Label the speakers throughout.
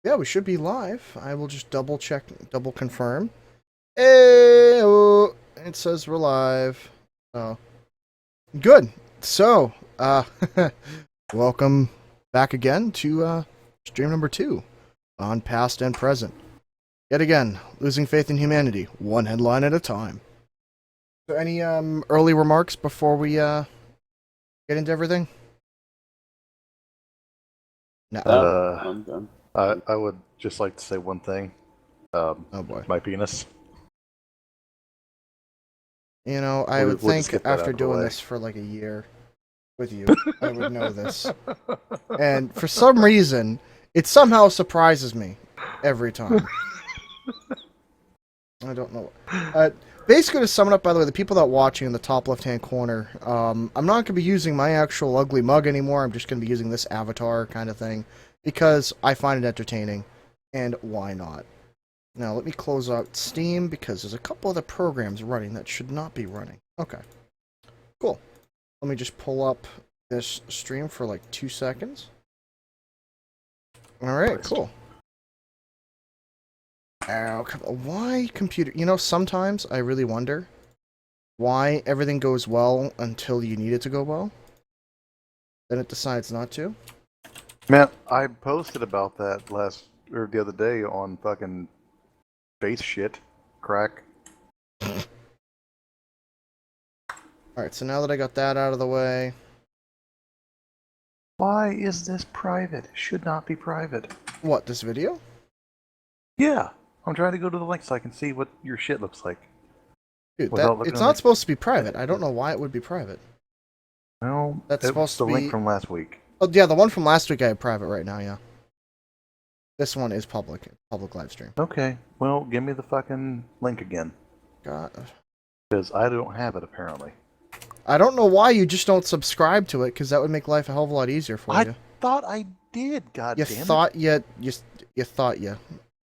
Speaker 1: Yeah, we should be live. I will just double check, double confirm. Hey, oh, it says we're live. Oh, good. So, welcome back again to stream number 2 on past and present. Yet again, losing faith in humanity, one headline at a time. So, any early remarks before we get into everything? No.
Speaker 2: I'm done.
Speaker 3: I would just like to say one thing.
Speaker 1: Oh boy.
Speaker 3: My penis.
Speaker 1: You know, I would
Speaker 3: We'll just
Speaker 1: think
Speaker 3: get that out
Speaker 1: after
Speaker 3: of the
Speaker 1: doing
Speaker 3: way.
Speaker 1: this for like a year with you, I would know this. And for some reason, it somehow surprises me every time. I don't know. Basically, to sum it up, by the way, the people that are watching in the top left-hand corner, I'm not going to be using my actual ugly mug anymore. I'm just going to be using this avatar kind of thing because I find it entertaining, and why not? Now, let me close out Steam because there's a couple other programs running that should not be running. Okay. Cool. Let me just pull up this stream for like 2 seconds. Alright, cool. Oh, why computer? You know, sometimes I really wonder why everything goes well until you need it to go well. Then it decides not to.
Speaker 3: Man, I posted about that the other day on fucking face shit crack.
Speaker 1: Alright, so now that I got that out of the way.
Speaker 3: Why is this private? It should not be private.
Speaker 1: What, this video?
Speaker 3: Yeah, I'm trying to go to the link so I can see what your shit looks like.
Speaker 1: Dude,
Speaker 3: Without looking
Speaker 1: it's
Speaker 3: at
Speaker 1: not
Speaker 3: my-
Speaker 1: supposed to be private. I don't know why it would be private.
Speaker 3: No,
Speaker 1: That's
Speaker 3: it
Speaker 1: supposed
Speaker 3: was the
Speaker 1: to
Speaker 3: link
Speaker 1: be-
Speaker 3: from last week.
Speaker 1: Oh, yeah, the one from last week I have private right now, yeah. This one is public live stream.
Speaker 3: Okay, well, give me the fucking link again.
Speaker 1: God.
Speaker 3: Because I don't have it, apparently.
Speaker 1: I don't know why you just don't subscribe to it, because that would make life a hell of a lot easier for you.
Speaker 3: I thought I did, god
Speaker 1: You
Speaker 3: damn it.
Speaker 1: thought you thought you.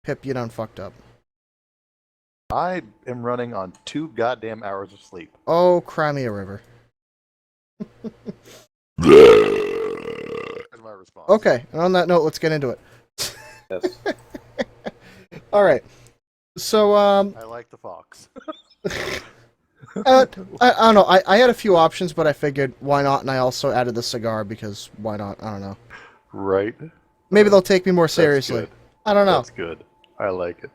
Speaker 1: Pip, you done fucked up.
Speaker 3: I am running on 2 goddamn hours of sleep.
Speaker 1: Oh, cry me a river.
Speaker 3: That's my response.
Speaker 1: Okay, and on that note, let's get into it.
Speaker 2: Yes.
Speaker 1: Alright. So,
Speaker 3: I like the fox.
Speaker 1: I don't know. I had a few options, but I figured, why not? And I also added the cigar, because why not? I don't know.
Speaker 3: Right?
Speaker 1: Maybe they'll take me more
Speaker 3: That's
Speaker 1: seriously.
Speaker 3: good.
Speaker 1: I don't know.
Speaker 3: That's good. I like it.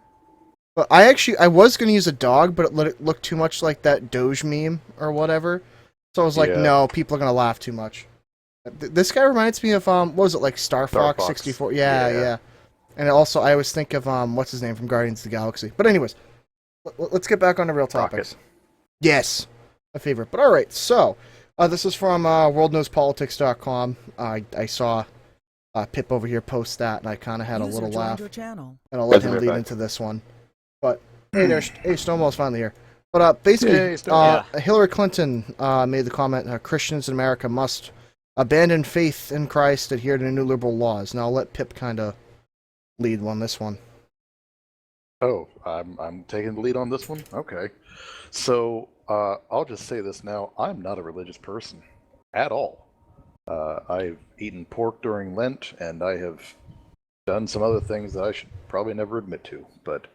Speaker 1: But I was going to use a dog, but it looked too much like that Doge meme or whatever. So I was like,
Speaker 3: Yeah.
Speaker 1: no, people are going to laugh too much. This guy reminds me of, what was it, like Star Fox
Speaker 3: Fox.
Speaker 1: 64? Yeah,
Speaker 3: Yeah.
Speaker 1: yeah. And also, I always think of, what's his name from Guardians of the Galaxy. But anyways, let's get back on to real topics.
Speaker 3: Rocket.
Speaker 1: Yes, a favorite. But alright, so, this is from worldknowspolitics.com. I saw Pip over here post that, and I kind of had a little laugh. And I'll let
Speaker 2: That's
Speaker 1: him
Speaker 2: right
Speaker 1: lead
Speaker 2: back.
Speaker 1: into this one. But, hey, Stonewall's finally here. But basically,
Speaker 3: Yay, Stonewall.
Speaker 1: Hillary Clinton made the comment, Christians in America must abandon faith in Christ, adhere to new liberal laws. Now I'll let Pip kind of lead on this one.
Speaker 3: Oh, I'm taking the lead on this one? Okay. So, I'll just say this now. I'm not a religious person. At all. I've eaten pork during Lent, and I have done some other things that I should probably never admit to. But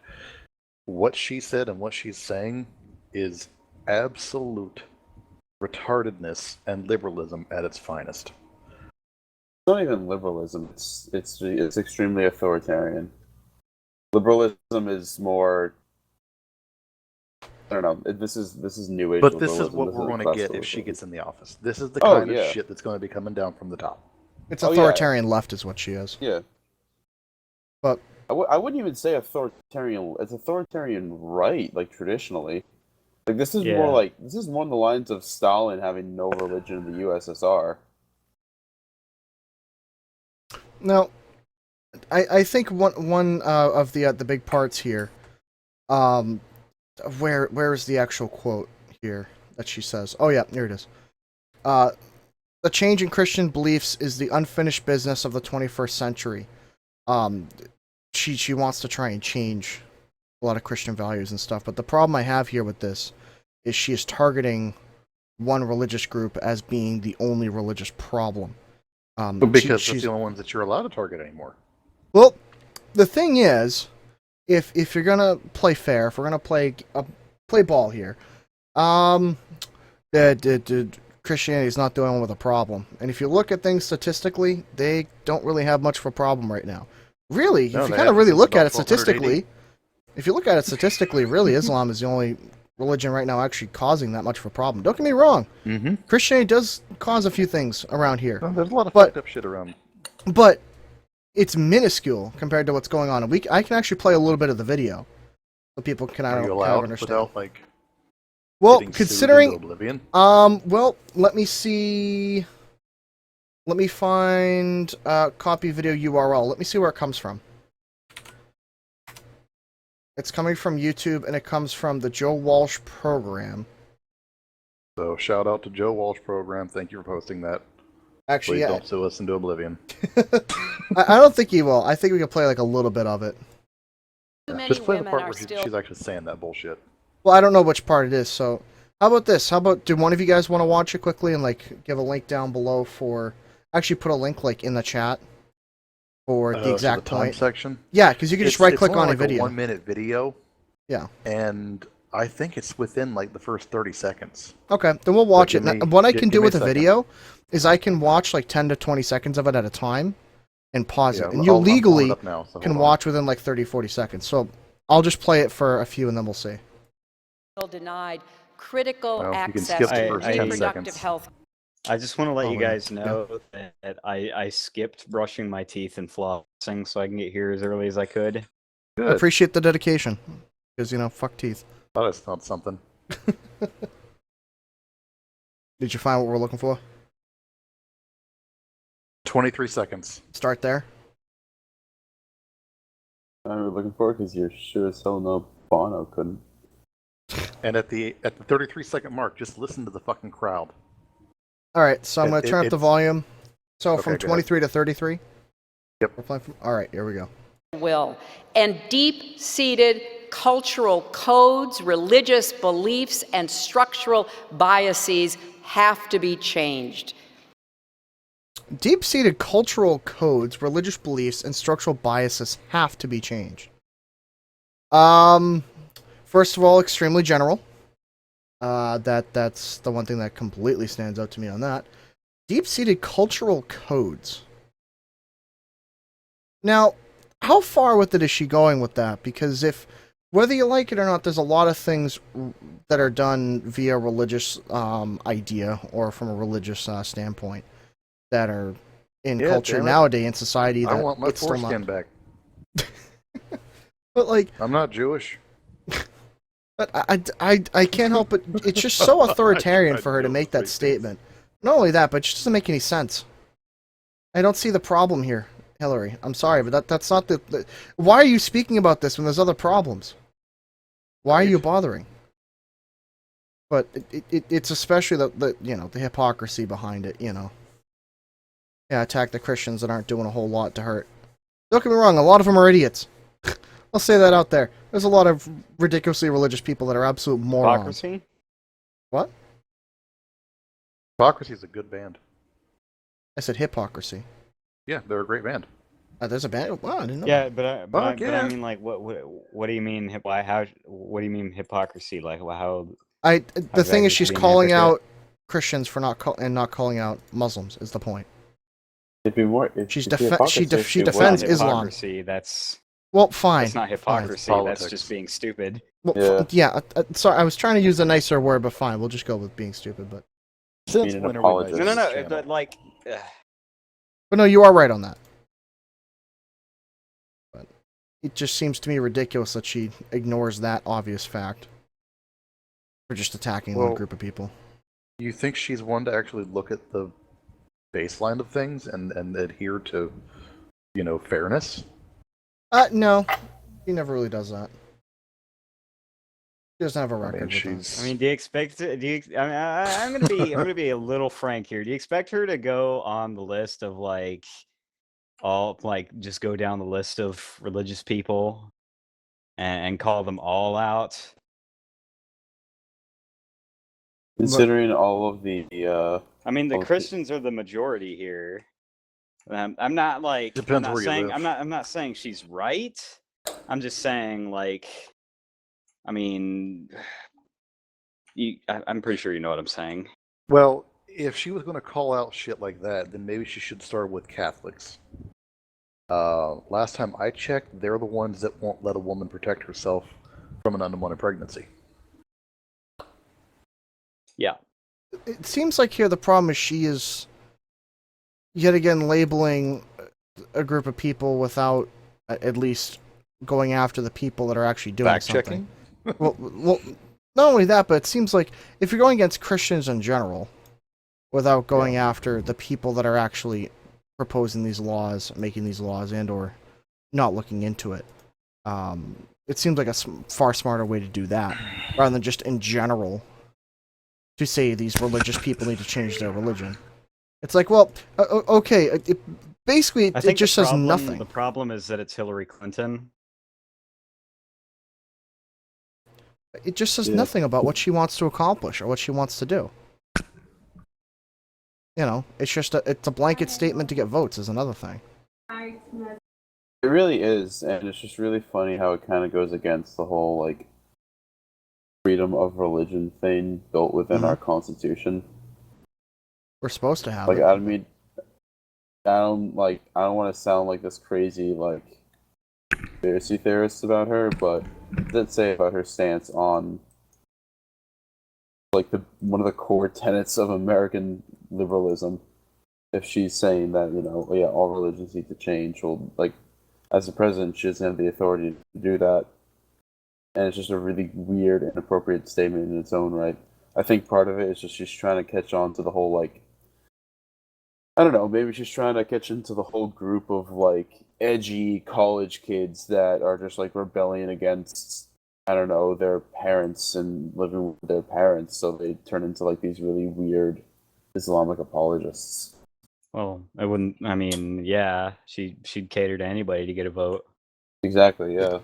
Speaker 3: what she said and what she's saying is absolute retardedness and liberalism at its finest.
Speaker 2: It's not even liberalism. It's extremely authoritarian. Liberalism is more. I don't know. This is new age.
Speaker 3: But this is
Speaker 2: liberalism.
Speaker 3: what
Speaker 2: This
Speaker 3: we're
Speaker 2: isn't
Speaker 3: going to get if
Speaker 2: classical
Speaker 3: she
Speaker 2: liberalism.
Speaker 3: gets in the office. This is the
Speaker 2: Oh,
Speaker 3: kind
Speaker 2: yeah.
Speaker 3: of shit that's going to be coming down from the top.
Speaker 1: It's
Speaker 2: Oh, yeah.
Speaker 1: authoritarian left is what she is.
Speaker 2: Yeah.
Speaker 1: But
Speaker 2: I wouldn't even say authoritarian. It's authoritarian right, like traditionally. Like this is more like this is more on the lines of Stalin having no religion in the USSR.
Speaker 1: now, I think one of the big parts here, where is the actual quote here that she says? Oh yeah, here it is. The change in Christian beliefs is the unfinished business of the 21st century. She wants to try and change a lot of Christian values and stuff, but the problem I have here with this is she is targeting one religious group as being the only religious problem.
Speaker 3: Because
Speaker 1: she's
Speaker 3: that's the only ones that you're allowed to target anymore.
Speaker 1: well, the thing is, if you're gonna play fair, if we're gonna play ball here, Christianity is not the only one with a problem. And if you look at things statistically, they don't really have much of a problem right now. Really,
Speaker 3: No,
Speaker 1: if you
Speaker 3: they
Speaker 1: kind of
Speaker 3: haven't
Speaker 1: really
Speaker 3: since
Speaker 1: look at
Speaker 3: about
Speaker 1: it statistically, if you look at it statistically, really Islam is the only religion right now actually causing that much of a problem. Don't get me wrong.
Speaker 3: Mm-hmm.
Speaker 1: Christianity does cause a few things around here,
Speaker 3: No, there's a lot of
Speaker 1: But-
Speaker 3: fucked up shit around.
Speaker 1: but it's minuscule compared to what's going on. And I can actually play a little bit of the video so people can
Speaker 3: Are you
Speaker 1: kind of
Speaker 3: allowed
Speaker 1: understand.
Speaker 3: without like
Speaker 1: Well,
Speaker 3: getting sued
Speaker 1: considering
Speaker 3: into oblivion?
Speaker 1: well, let me see. Let me find copy video URL. Let me see where it comes from. It's coming from YouTube, and it comes from the Joe Walsh program.
Speaker 3: So shout out to Joe Walsh program. Thank you for posting that.
Speaker 1: Actually,
Speaker 3: Please
Speaker 1: yeah,
Speaker 3: don't sue us into oblivion.
Speaker 1: I don't think he will. I think we can play like a little bit of it.
Speaker 4: Too many
Speaker 3: Just play the
Speaker 4: women
Speaker 3: part
Speaker 4: are
Speaker 3: where
Speaker 4: still
Speaker 3: she's actually saying that bullshit.
Speaker 1: Well, I don't know which part it is, so how about this? How about, do one of you guys want to watch it quickly and like give a link down below for, actually put a link like in the chat for the exact
Speaker 3: the time
Speaker 1: point.
Speaker 3: section.
Speaker 1: Yeah, because you can just right click on
Speaker 3: a
Speaker 1: a video.
Speaker 3: 1 minute video.
Speaker 1: Yeah.
Speaker 3: And I think it's within like the first 30 seconds.
Speaker 1: Okay, then we'll watch it.
Speaker 3: give me-
Speaker 1: Now, what I
Speaker 3: gi-
Speaker 1: can
Speaker 3: give
Speaker 1: do
Speaker 3: me a
Speaker 1: with a
Speaker 3: second.
Speaker 1: video is I can watch like 10 to 20 seconds of it at a time and pause
Speaker 3: Yeah,
Speaker 1: it. And you
Speaker 3: I'm pulling
Speaker 1: legally
Speaker 3: it up now, so
Speaker 1: can
Speaker 3: hold on.
Speaker 1: watch within like 30, 40 seconds. So I'll just play it for a few and then we'll see.
Speaker 4: denied critical
Speaker 3: Well, you can
Speaker 4: access
Speaker 3: skip
Speaker 5: the
Speaker 4: to
Speaker 5: first 10
Speaker 4: reproductive
Speaker 3: seconds.
Speaker 4: health.
Speaker 5: I just want to let
Speaker 1: Oh,
Speaker 5: you
Speaker 1: yeah.
Speaker 5: guys know that I skipped brushing my teeth and flossing so I can get here as early as I could.
Speaker 3: Good.
Speaker 1: Appreciate the dedication. Because, you know, fuck teeth.
Speaker 3: Thought I smelled something.
Speaker 1: Did you find what we're looking for?
Speaker 3: 23 seconds.
Speaker 1: Start there.
Speaker 2: I'm looking for it because you're sure as hell no Bono couldn't.
Speaker 3: And at the 33-second mark, just listen to the fucking crowd.
Speaker 1: Alright, so I'm going to turn up the volume. So
Speaker 3: Okay,
Speaker 1: from
Speaker 3: go ahead.
Speaker 1: 23 to 33?
Speaker 3: Yep.
Speaker 1: We're playing from... Alright, here we go.
Speaker 4: Will and deep-seated cultural codes, religious beliefs, and structural biases have to be changed.
Speaker 1: Deep-seated cultural codes, religious beliefs, and structural biases have to be changed. First of all, extremely general. That's the one thing that completely stands out to me on that. Deep-seated cultural codes. Now, how far with it is she going with that? Because whether you like it or not, there's a lot of things that are done via religious idea or from a religious standpoint that are in
Speaker 3: Yeah,
Speaker 1: culture
Speaker 3: damn it.
Speaker 1: nowadays in society that
Speaker 3: I want my
Speaker 1: it's still
Speaker 3: foreskin
Speaker 1: not.
Speaker 3: back.
Speaker 1: But like,
Speaker 3: I'm not Jewish.
Speaker 1: but I can't help but it's just so authoritarian for her to
Speaker 3: I
Speaker 1: make
Speaker 3: know,
Speaker 1: that
Speaker 3: it's
Speaker 1: statement. Not only that, but it just doesn't make any sense. I don't see the problem here, Hillary. I'm sorry, but that's not the why are you speaking about this when there's other problems? Why are you bothering? But it's especially the the hypocrisy behind it, you know. Yeah, attack the Christians that aren't doing a whole lot to hurt. Don't get me wrong, a lot of them are idiots. I'll say that out there. There's a lot of ridiculously religious people that are absolute morons.
Speaker 5: Hypocrisy?
Speaker 1: What?
Speaker 3: Hypocrisy is a good band.
Speaker 1: I said hypocrisy.
Speaker 3: Yeah, they're a great band.
Speaker 1: There's a band. Wow, I didn't know.
Speaker 5: Yeah, but
Speaker 3: yeah.
Speaker 5: I mean, like, what do you mean? What do you mean hypocrisy? Like, how?
Speaker 1: The
Speaker 5: How's
Speaker 1: thing
Speaker 5: that
Speaker 1: is, she's
Speaker 5: being a
Speaker 1: calling
Speaker 5: hypocrite?
Speaker 1: out Christians for not calling out Muslims. Is the point?
Speaker 2: It'd be more.
Speaker 1: She's
Speaker 2: it'd be
Speaker 1: she
Speaker 2: hypocrisy
Speaker 1: def-
Speaker 2: if
Speaker 1: she
Speaker 2: she
Speaker 5: That's
Speaker 1: defends
Speaker 5: not
Speaker 2: wasn't.
Speaker 1: Islam.
Speaker 5: hypocrisy. That's
Speaker 1: Well, fine.
Speaker 5: not
Speaker 1: fine.
Speaker 5: hypocrisy.
Speaker 3: Politics.
Speaker 5: That's just being stupid.
Speaker 1: Well, yeah. Sorry, I was trying to use a nicer word, but fine. We'll just go with being stupid. But
Speaker 3: Since
Speaker 2: Being an
Speaker 3: when are we
Speaker 2: apologist.
Speaker 3: nice
Speaker 5: No,
Speaker 3: on
Speaker 5: no,
Speaker 3: this
Speaker 5: no.
Speaker 3: channel?
Speaker 5: But like,
Speaker 1: no, you are right on that. But it just seems to me ridiculous that she ignores that obvious fact for just attacking one
Speaker 3: Well,
Speaker 1: group of people.
Speaker 3: You think she's one to actually look at the baseline of things and adhere to, fairness?
Speaker 1: No, he never really does that. He doesn't have a
Speaker 3: I
Speaker 1: record
Speaker 3: mean,
Speaker 1: with
Speaker 3: she's.
Speaker 1: that.
Speaker 5: I mean, do you expect? I mean, I'm gonna be a little frank here. Do you expect her to go on the list of like just go down the list of religious people and call them all out?
Speaker 2: Considering all of the
Speaker 5: I mean, the
Speaker 2: Okay.
Speaker 5: Christians are the majority here. I'm not like
Speaker 3: Depends
Speaker 5: I'm not
Speaker 3: where you
Speaker 5: saying
Speaker 3: live.
Speaker 5: I'm not saying she's right. I'm just saying like, I mean, I'm pretty sure you know what I'm saying.
Speaker 3: Well, if she was going to call out shit like that, then maybe she should start with Catholics. Last time I checked, they're the ones that won't let a woman protect herself from an unwanted pregnancy.
Speaker 5: Yeah.
Speaker 1: It seems like here the problem is she is yet again labeling a group of people without at least going after the people that are actually doing
Speaker 3: Fact
Speaker 1: something.
Speaker 3: checking?
Speaker 1: well, not only that, but it seems like if you're going against Christians in general, without going after the people that are actually proposing these laws, making these laws, and or not looking into it, it seems like a far smarter way to do that, rather than just in general to say these religious people need to change their religion. It's like, well, okay, basically
Speaker 5: I
Speaker 1: it
Speaker 5: think
Speaker 1: just
Speaker 5: the
Speaker 1: says
Speaker 5: problem,
Speaker 1: nothing.
Speaker 5: The problem is that it's Hillary Clinton.
Speaker 1: It just says
Speaker 2: Yeah.
Speaker 1: nothing about what she wants to accomplish or what she wants to do. You know, it's just it's a blanket statement to get votes is another thing.
Speaker 2: It really is, and it's just really funny how it kind of goes against the whole like freedom of religion thing built within our Constitution.
Speaker 1: We're supposed to have
Speaker 2: Like,
Speaker 1: it.
Speaker 2: I mean, I don't want to sound like this crazy like conspiracy theorist about her, but let's say about her stance on like one of the core tenets of American liberalism. If she's saying that, you know, yeah, all religions need to change, well, like, as the president, she doesn't have the authority to do that. And it's just a really weird, inappropriate statement in its own right. I think part of it is just she's trying to catch on to the whole, like, I don't know, maybe she's trying to catch into the whole group of, like, edgy college kids that are just, like, rebelling against, I don't know, their parents and living with their parents, so they turn into, like, these really weird Islamic apologists.
Speaker 5: Well, I wouldn't. I mean, yeah, she'd cater to anybody to get a vote.
Speaker 2: Exactly, yeah.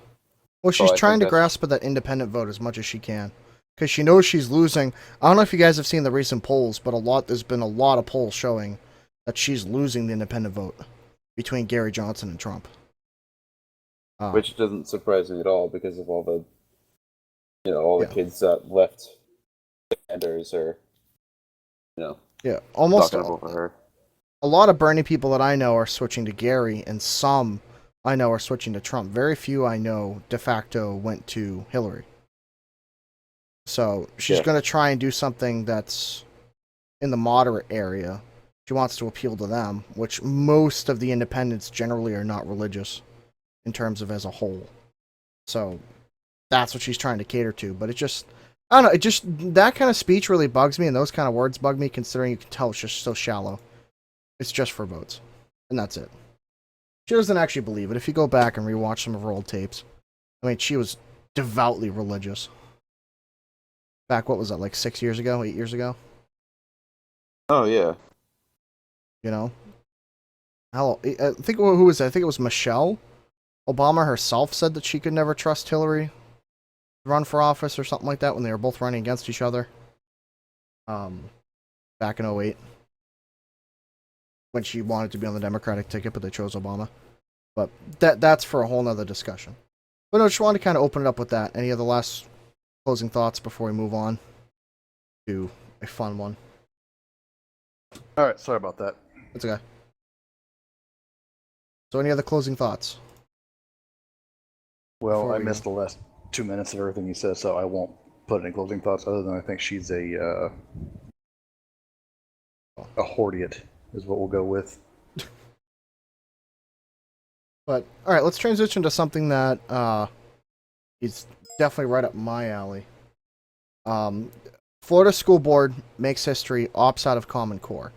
Speaker 1: Well, she's
Speaker 2: I
Speaker 1: trying
Speaker 2: think
Speaker 1: to
Speaker 2: that's-
Speaker 1: grasp at that independent vote as much as she can, because she knows she's losing. I don't know if you guys have seen the recent polls, but there's been a lot of polls showing that she's losing the independent vote between Gary Johnson and Trump.
Speaker 2: Which doesn't surprise me at all because of all the, you know, all the
Speaker 1: Yeah.
Speaker 2: kids that left Sanders or, you know,
Speaker 1: Yeah, almost
Speaker 2: not gonna vote for her.
Speaker 1: a lot of Bernie people that I know are switching to Gary, and some I know are switching to Trump. Very few I know de facto went to Hillary. So she's going to try and do something that's in the moderate area. She wants to appeal to them, which most of the independents generally are not religious in terms of as a whole. So that's what she's trying to cater to. But it just, I don't know, it just, that kind of speech really bugs me, and those kind of words bug me, considering you can tell it's just so shallow. It's just for votes. And that's it. She doesn't actually believe it. If you go back and rewatch some of her old tapes, I mean, she was devoutly religious. Back, what was that, like 6 years ago, 8 years ago?
Speaker 2: Oh, yeah.
Speaker 1: You know? Hell, I think, who was that? I think it was Michelle Obama herself said that she could never trust Hillary to run for office or something like that when they were both running against each other. Back in 08. When she wanted to be on the Democratic ticket, but they chose Obama. But that's for a whole nother discussion. But I just wanted to kind of open it up with that. Any other last closing thoughts before we move on to a fun one?
Speaker 3: All right, sorry about that.
Speaker 1: It's okay. So any other closing thoughts?
Speaker 3: Well,
Speaker 1: Before
Speaker 3: I
Speaker 1: we
Speaker 3: missed
Speaker 1: go.
Speaker 3: the last 2 minutes of everything you said, so I won't put any closing thoughts other than I think she's a hordiot, is what we'll go with.
Speaker 1: But all right, let's transition to something that is definitely right up my alley. Florida School Board makes history, opts out of Common Core.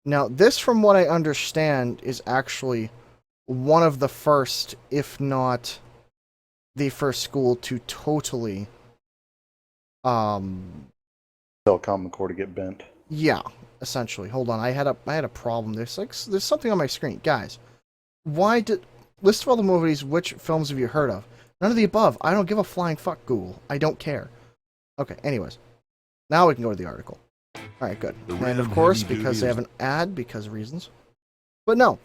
Speaker 1: Now, this, from what I understand, is actually one of the first, if not the first school to totally,
Speaker 3: Tell Common Core to get bent.
Speaker 1: yeah, essentially. Hold on, I had a problem. There's something on my screen, guys. Why did list of all the movies? Which films have you heard of? None of the above. I don't give a flying fuck, Google. I don't care. Okay. Anyways, now we can go to the article. All right, good. And of course, because they have an ad, because of reasons. But no,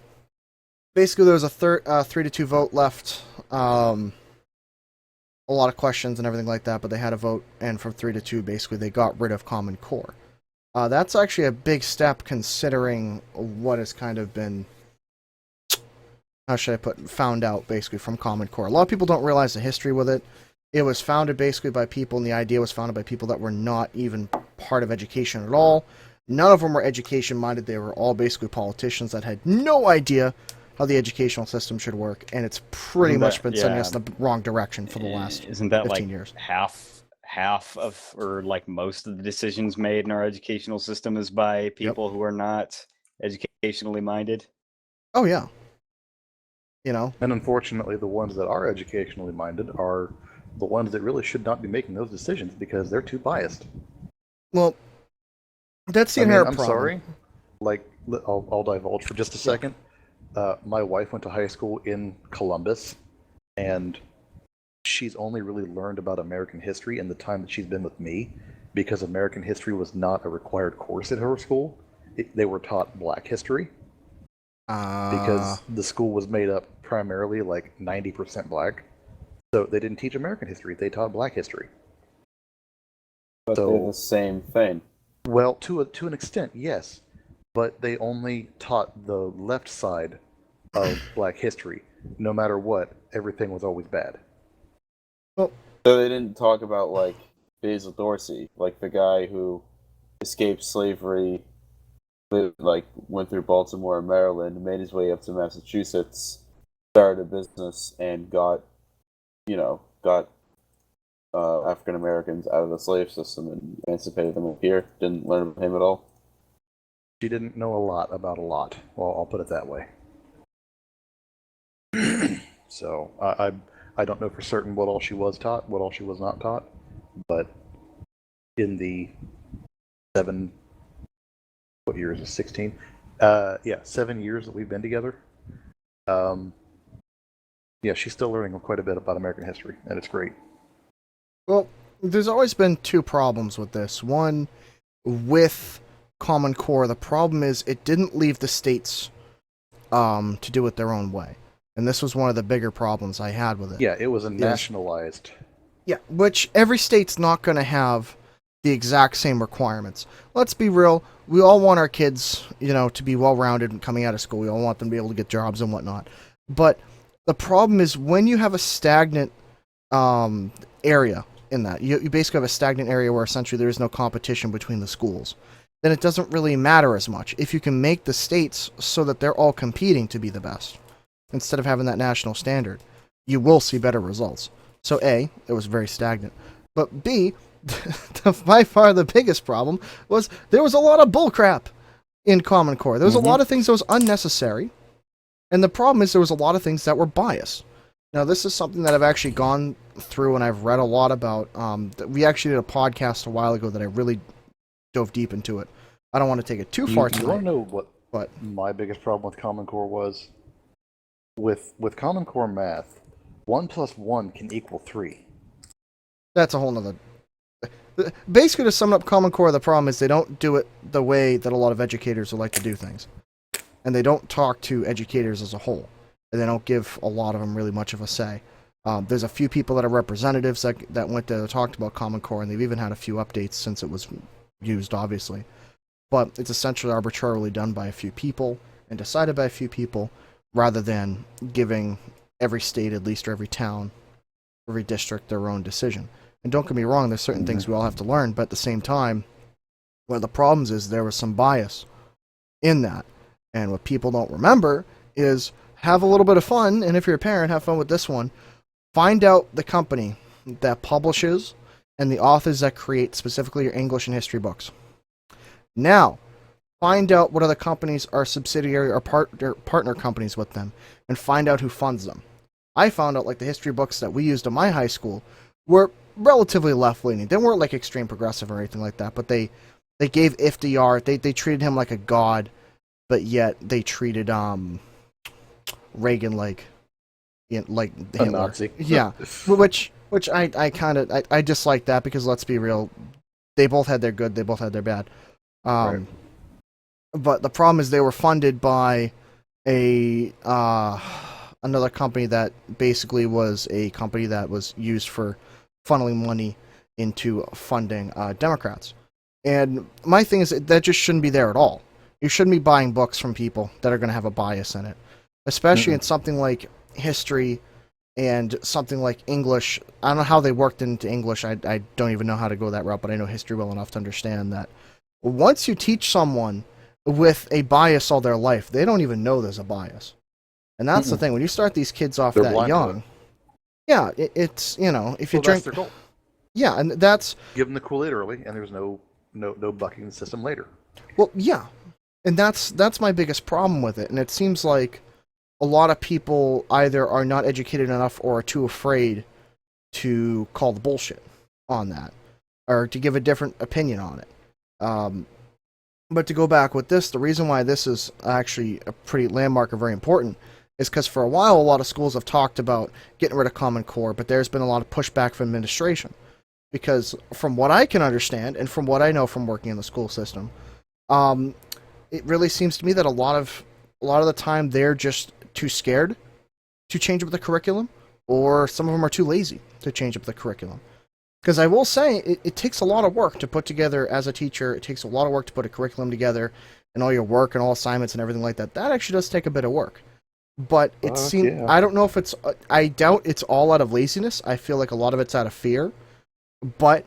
Speaker 1: basically there was a 3-2 vote left. A lot of questions and everything like that, but they had a vote, and from 3-2, basically they got rid of Common Core. That's actually a big step considering what has kind of been, how should I put, found out basically from Common Core. A lot of people don't realize the history with it. It was founded basically by people, and the idea was founded by people that were not even part of education at all. None of them were education-minded. They were all basically politicians that had no idea how the educational system should work, and it's pretty much been sending us in the wrong direction for the last
Speaker 5: Isn't that
Speaker 1: 15
Speaker 5: like
Speaker 1: years.
Speaker 5: half of, or like most of the decisions made in our educational system is by people who are not educationally minded?
Speaker 1: Oh, yeah. You know?
Speaker 3: And unfortunately, the ones that are educationally minded are the ones that really should not be making those decisions because they're too biased.
Speaker 1: Well, that's the inherent
Speaker 3: I'm
Speaker 1: problem.
Speaker 3: sorry. Like, I'll divulge for just a second. My wife went to high school in Columbus, and she's only really learned about American history in the time that she's been with me, because American history was not a required course at her school. They were taught Black history, because the school was made up primarily like 90% Black. So they didn't teach American history; they taught Black history.
Speaker 2: But they're the same thing.
Speaker 3: Well, to an extent, yes, but they only taught the left side of Black history. No matter what, everything was always bad.
Speaker 2: So they didn't talk about like Basil Dorsey, like the guy who escaped slavery, like went through Baltimore and Maryland, made his way up to Massachusetts, started a business, and got African Americans out of the slave system and emancipated them up here. Didn't learn about him at all.
Speaker 3: She didn't know a lot about a lot. Well, I'll put it that way. So I don't know for certain what all she was taught, what all she was not taught, but in the 7, what year is it, 16? 7 years that we've been together. She's still learning quite a bit about American history, and it's great.
Speaker 1: Well, there's always been two problems with this. One, with Common Core, the problem is it didn't leave the states to do it their own way. And this was one of the bigger problems I had with it.
Speaker 3: Yeah, it was a nationalized.
Speaker 1: Yeah, which every state's not going to have the exact same requirements. Let's be real. We all want our kids, to be well-rounded and coming out of school. We all want them to be able to get jobs and whatnot. But the problem is when you have a stagnant area in that, you basically have a stagnant area where essentially there is no competition between the schools, then it doesn't really matter as much. If you can make the states so that they're all competing to be the best, instead of having that national standard, you will see better results. So A, it was very stagnant. But B, by far the biggest problem was there was a lot of bullcrap in Common Core. There was a lot of things that was unnecessary. And the problem is there was a lot of things that were biased. Now, this is something that I've actually gone through and I've read a lot about. We actually did a podcast a while ago that I really dove deep into it. I don't want to take it too far
Speaker 3: You
Speaker 1: tonight.
Speaker 3: want to know what my biggest problem with Common Core was? With Common Core math, 1 + 1 can equal 3.
Speaker 1: That's a whole nother... Basically, to sum up Common Core, the problem is they don't do it the way that a lot of educators would like to do things. And they don't talk to educators as a whole. And they don't give a lot of them really much of a say. There's a few people that are representatives that went to talked about Common Core, and they've even had a few updates since it was used, obviously. But it's essentially arbitrarily done by a few people and decided by a few people, rather than giving every state, at least, or every town, every district, their own decision. And don't get me wrong, there's certain things we all have to learn, but at the same time, one of the problems is there was some bias in that. And what people don't remember is have a little bit of fun, and if you're a parent, have fun with this one. Find out the company that publishes and the authors that create specifically your English and history books. Now, find out what other companies are subsidiary or partner companies with them, and find out who funds them. I found out like the history books that we used in my high school were relatively left-leaning. They weren't like extreme progressive or anything like that, but they gave FDR, they treated him like a god, but yet they treated Reagan like Hitler.
Speaker 3: A Nazi.
Speaker 1: Yeah, which I kind of I dislike that, because let's be real, they both had their good, they both had their bad.
Speaker 3: Right.
Speaker 1: But the problem is they were funded by a another company that basically was a company that was used for funneling money into funding Democrats. And my thing is that just shouldn't be there at all. You shouldn't be buying books from people that are going to have a bias in it, especially in something like history and something like English. I don't know how they worked into English. I don't even know how to go that route, but I know history well enough to understand that once you teach someone with a bias all their life, they don't even know there's a bias. And that's the thing. When you start these kids off
Speaker 3: They're
Speaker 1: that
Speaker 3: blind to
Speaker 1: young, yeah, it's, you know, if you
Speaker 3: Well,
Speaker 1: drink,
Speaker 3: that's their goal.
Speaker 1: yeah, and that's,
Speaker 3: Give them the Kool-Aid early, and there's no bucking the system later.
Speaker 1: well, yeah, and that's my biggest problem with it. And it seems like a lot of people either are not educated enough or are too afraid to call the bullshit on that or to give a different opinion on it. But to go back with this, the reason why this is actually a pretty landmark or very important is because for a while, a lot of schools have talked about getting rid of Common Core, but there's been a lot of pushback from administration. Because from what I can understand, and from what I know from working in the school system, it really seems to me that a lot of the time they're just too scared to change up the curriculum, or some of them are too lazy to change up the curriculum. Because I will say, it takes a lot of work to put together as a teacher. It takes a lot of work to put a curriculum together, and all your work and all assignments and everything like that. That actually does take a bit of work. But it seems,
Speaker 3: yeah.
Speaker 1: I don't know if it's, I doubt it's all out of laziness. I feel like a lot of it's out of fear. But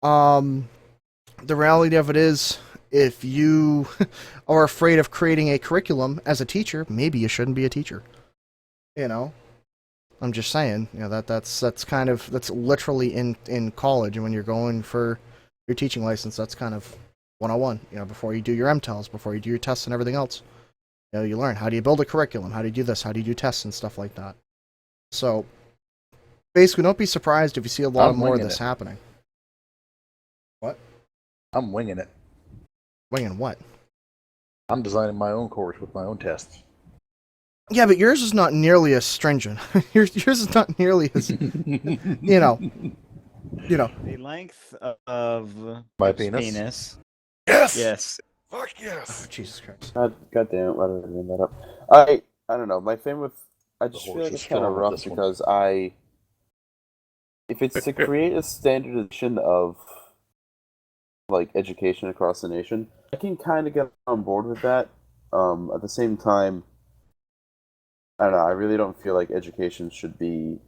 Speaker 1: the reality of it is, if you are afraid of creating a curriculum as a teacher, maybe you shouldn't be a teacher. You know? I'm just saying, you know, that's literally in college, and when you're going for your teaching license, that's kind of 101. You know, before you do your MTELs, before you do your tests and everything else, you know, you learn how do you build a curriculum, how do you do this, how do you do tests and stuff like that. So basically, don't be surprised if you see a lot more of this happening. What?
Speaker 3: I'm winging it.
Speaker 1: Winging what?
Speaker 3: I'm designing my own course with my own tests.
Speaker 1: Yeah, but yours is not nearly as stringent. yours is not nearly as, you know.
Speaker 5: The length of
Speaker 3: My
Speaker 5: his
Speaker 3: penis?
Speaker 5: Yes.
Speaker 3: Yes. Fuck yes.
Speaker 1: Oh, Jesus Christ.
Speaker 2: God damn it! Why did I bring that up? I don't know. My thing with I just
Speaker 3: horse
Speaker 2: feel like
Speaker 3: is
Speaker 2: it's kind of
Speaker 3: strong with
Speaker 2: rough
Speaker 3: this one.
Speaker 2: because if it's to create a standardization of like education across the nation, I can kind of get on board with that. At the same time, I don't know. I really don't feel like education should be.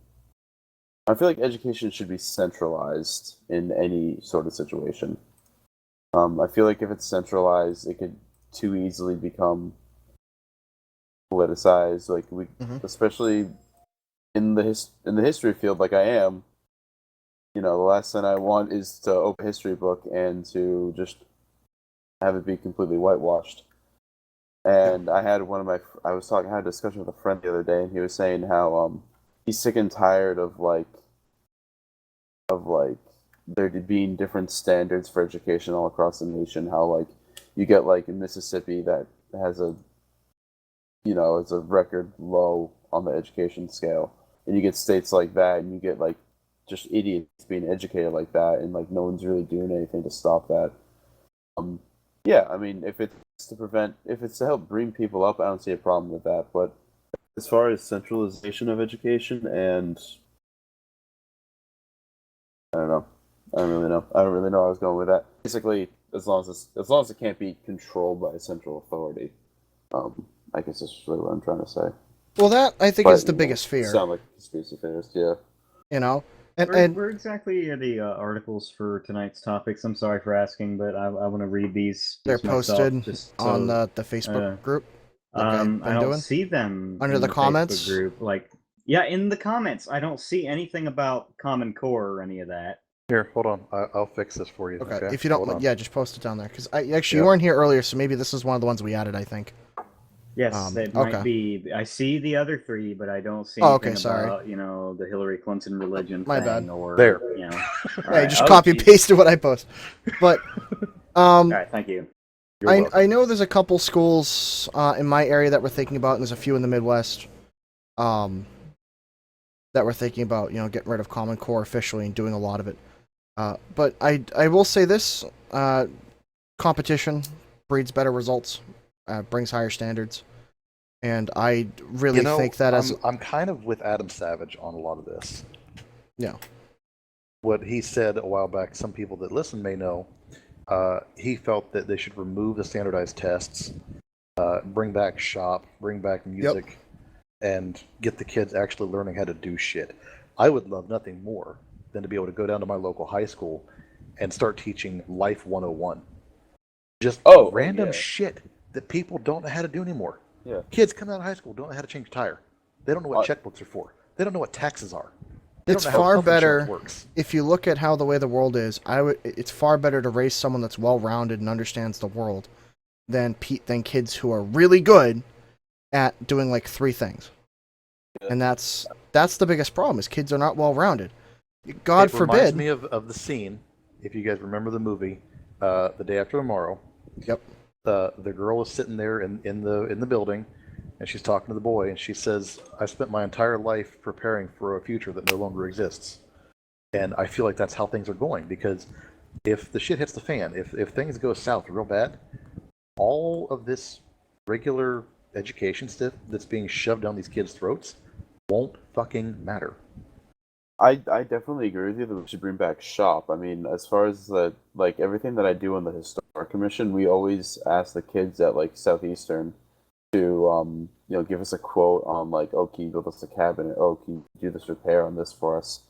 Speaker 2: I feel like education should be centralized in any sort of situation. I feel like if it's centralized, it could too easily become politicized. Like especially in the history field, like I am. You know, the last thing I want is to open a history book and to just have it be completely whitewashed. And I had I had a discussion with a friend the other day, and he was saying how he's sick and tired of there being different standards for education all across the nation. How like you get like in Mississippi that has it's a record low on the education scale, and you get states like that, and you get like just idiots being educated like that, and like no one's really doing anything to stop that. Yeah, I mean, if it's to help bring people up, I don't see a problem with that. But as far as centralization of education, and I don't know, I don't really know where I was going with that. Basically, as long as it can't be controlled by a central authority, I guess that's really what I'm trying to say.
Speaker 1: Well, that I think is the biggest fear.
Speaker 2: Sound like a conspiracy theorist, yeah.
Speaker 1: You know,
Speaker 5: Where exactly are the articles for tonight's topics? I'm sorry for asking, but I want to read these.
Speaker 1: They're
Speaker 5: myself,
Speaker 1: posted
Speaker 5: just
Speaker 1: on the Facebook group. Like
Speaker 5: I
Speaker 1: I've been
Speaker 5: don't
Speaker 1: doing.
Speaker 5: see them
Speaker 1: Under
Speaker 5: in
Speaker 1: the
Speaker 5: Facebook
Speaker 1: comments?
Speaker 5: group. Like, yeah, in the comments, I don't see anything about Common Core or any of that.
Speaker 3: Here, hold on. I'll fix this for you.
Speaker 1: Okay. If you don't,
Speaker 3: Hold on.
Speaker 1: yeah, just post it down there. Because you weren't here earlier, so maybe this is one of the ones we added. I think.
Speaker 5: Yes, it might be. I see the other three, but I don't see
Speaker 1: Oh,
Speaker 5: anything
Speaker 1: okay, sorry.
Speaker 5: about the Hillary Clinton religion
Speaker 1: My
Speaker 5: thing
Speaker 1: bad.
Speaker 5: or
Speaker 3: There.
Speaker 5: All
Speaker 1: Yeah,
Speaker 5: right.
Speaker 1: you just
Speaker 5: Oh,
Speaker 1: copy and
Speaker 5: geez.
Speaker 1: pasted what I post. But
Speaker 5: All right, thank you.
Speaker 1: I know there's a couple schools in my area that we're thinking about, and there's a few in the Midwest that we're thinking about, getting rid of Common Core officially and doing a lot of it. But I will say this, competition breeds better results, brings higher standards. And I really think that
Speaker 3: I'm kind of with Adam Savage on a lot of this.
Speaker 1: Yeah.
Speaker 3: What he said a while back, some people that listen may know, he felt that they should remove the standardized tests, bring back shop, bring back music, and get the kids actually learning how to do shit. I would love nothing more than to be able to go down to my local high school and start teaching Life 101. Just random shit that people don't know how to do anymore.
Speaker 2: Yeah.
Speaker 3: Kids coming out of high school don't know how to change a tire. They don't know what checkbooks are for. They don't know what taxes are. They
Speaker 1: It's
Speaker 3: don't know how
Speaker 1: far
Speaker 3: health insurance
Speaker 1: better
Speaker 3: works.
Speaker 1: if you look at how the way the world is. It's far better to raise someone that's well-rounded and understands the world than kids who are really good at doing like 3 things. And that's the biggest problem is kids are not well-rounded. God
Speaker 3: it reminds
Speaker 1: forbid.
Speaker 3: me of the scene, if you guys remember the movie, The Day After Tomorrow.
Speaker 1: Yep.
Speaker 3: The girl is sitting there in the building, and she's talking to the boy, and she says, "I spent my entire life preparing for a future that no longer exists." And I feel like that's how things are going, because if the shit hits the fan, if things go south real bad, all of this regular education stuff that's being shoved down these kids' throats won't fucking matter.
Speaker 2: I definitely agree with you that we should bring back shop. I mean, as far as everything that I do in the Historic Commission, we always ask the kids at Southeastern to give us a quote on oh, can you build us a cabinet? Oh, can you do this repair on this for us?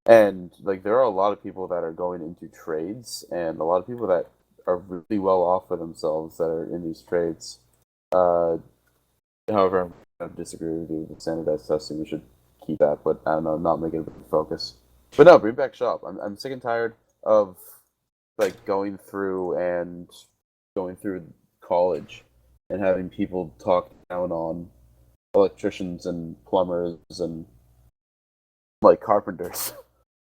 Speaker 2: And there are a lot of people that are going into trades, and a lot of people that are really well off for themselves that are in these trades. However, I'm going to disagree with you with the standardized testing. We should keep that, but I don't know, not make it a big focus. But no, bring back shop. I'm sick and tired of going through college and having people talk down on electricians and plumbers and carpenters.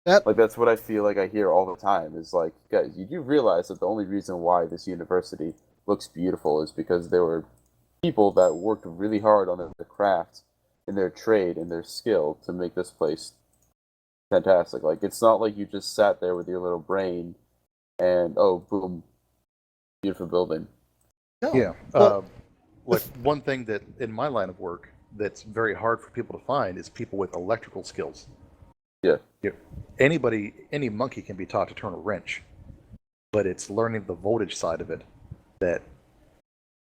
Speaker 2: That's what I feel like I hear all the time is guys, you do realize that the only reason why this university looks beautiful is because there were people that worked really hard on their craft, in their trade, and their skill to make this place fantastic. It's not like you just sat there with your little brain and, oh, boom, beautiful building.
Speaker 1: No.
Speaker 3: Yeah.
Speaker 1: Well,
Speaker 3: one thing that in my line of work that's very hard for people to find is people with electrical skills.
Speaker 2: Yeah.
Speaker 3: Any monkey can be taught to turn a wrench, but it's learning the voltage side of it that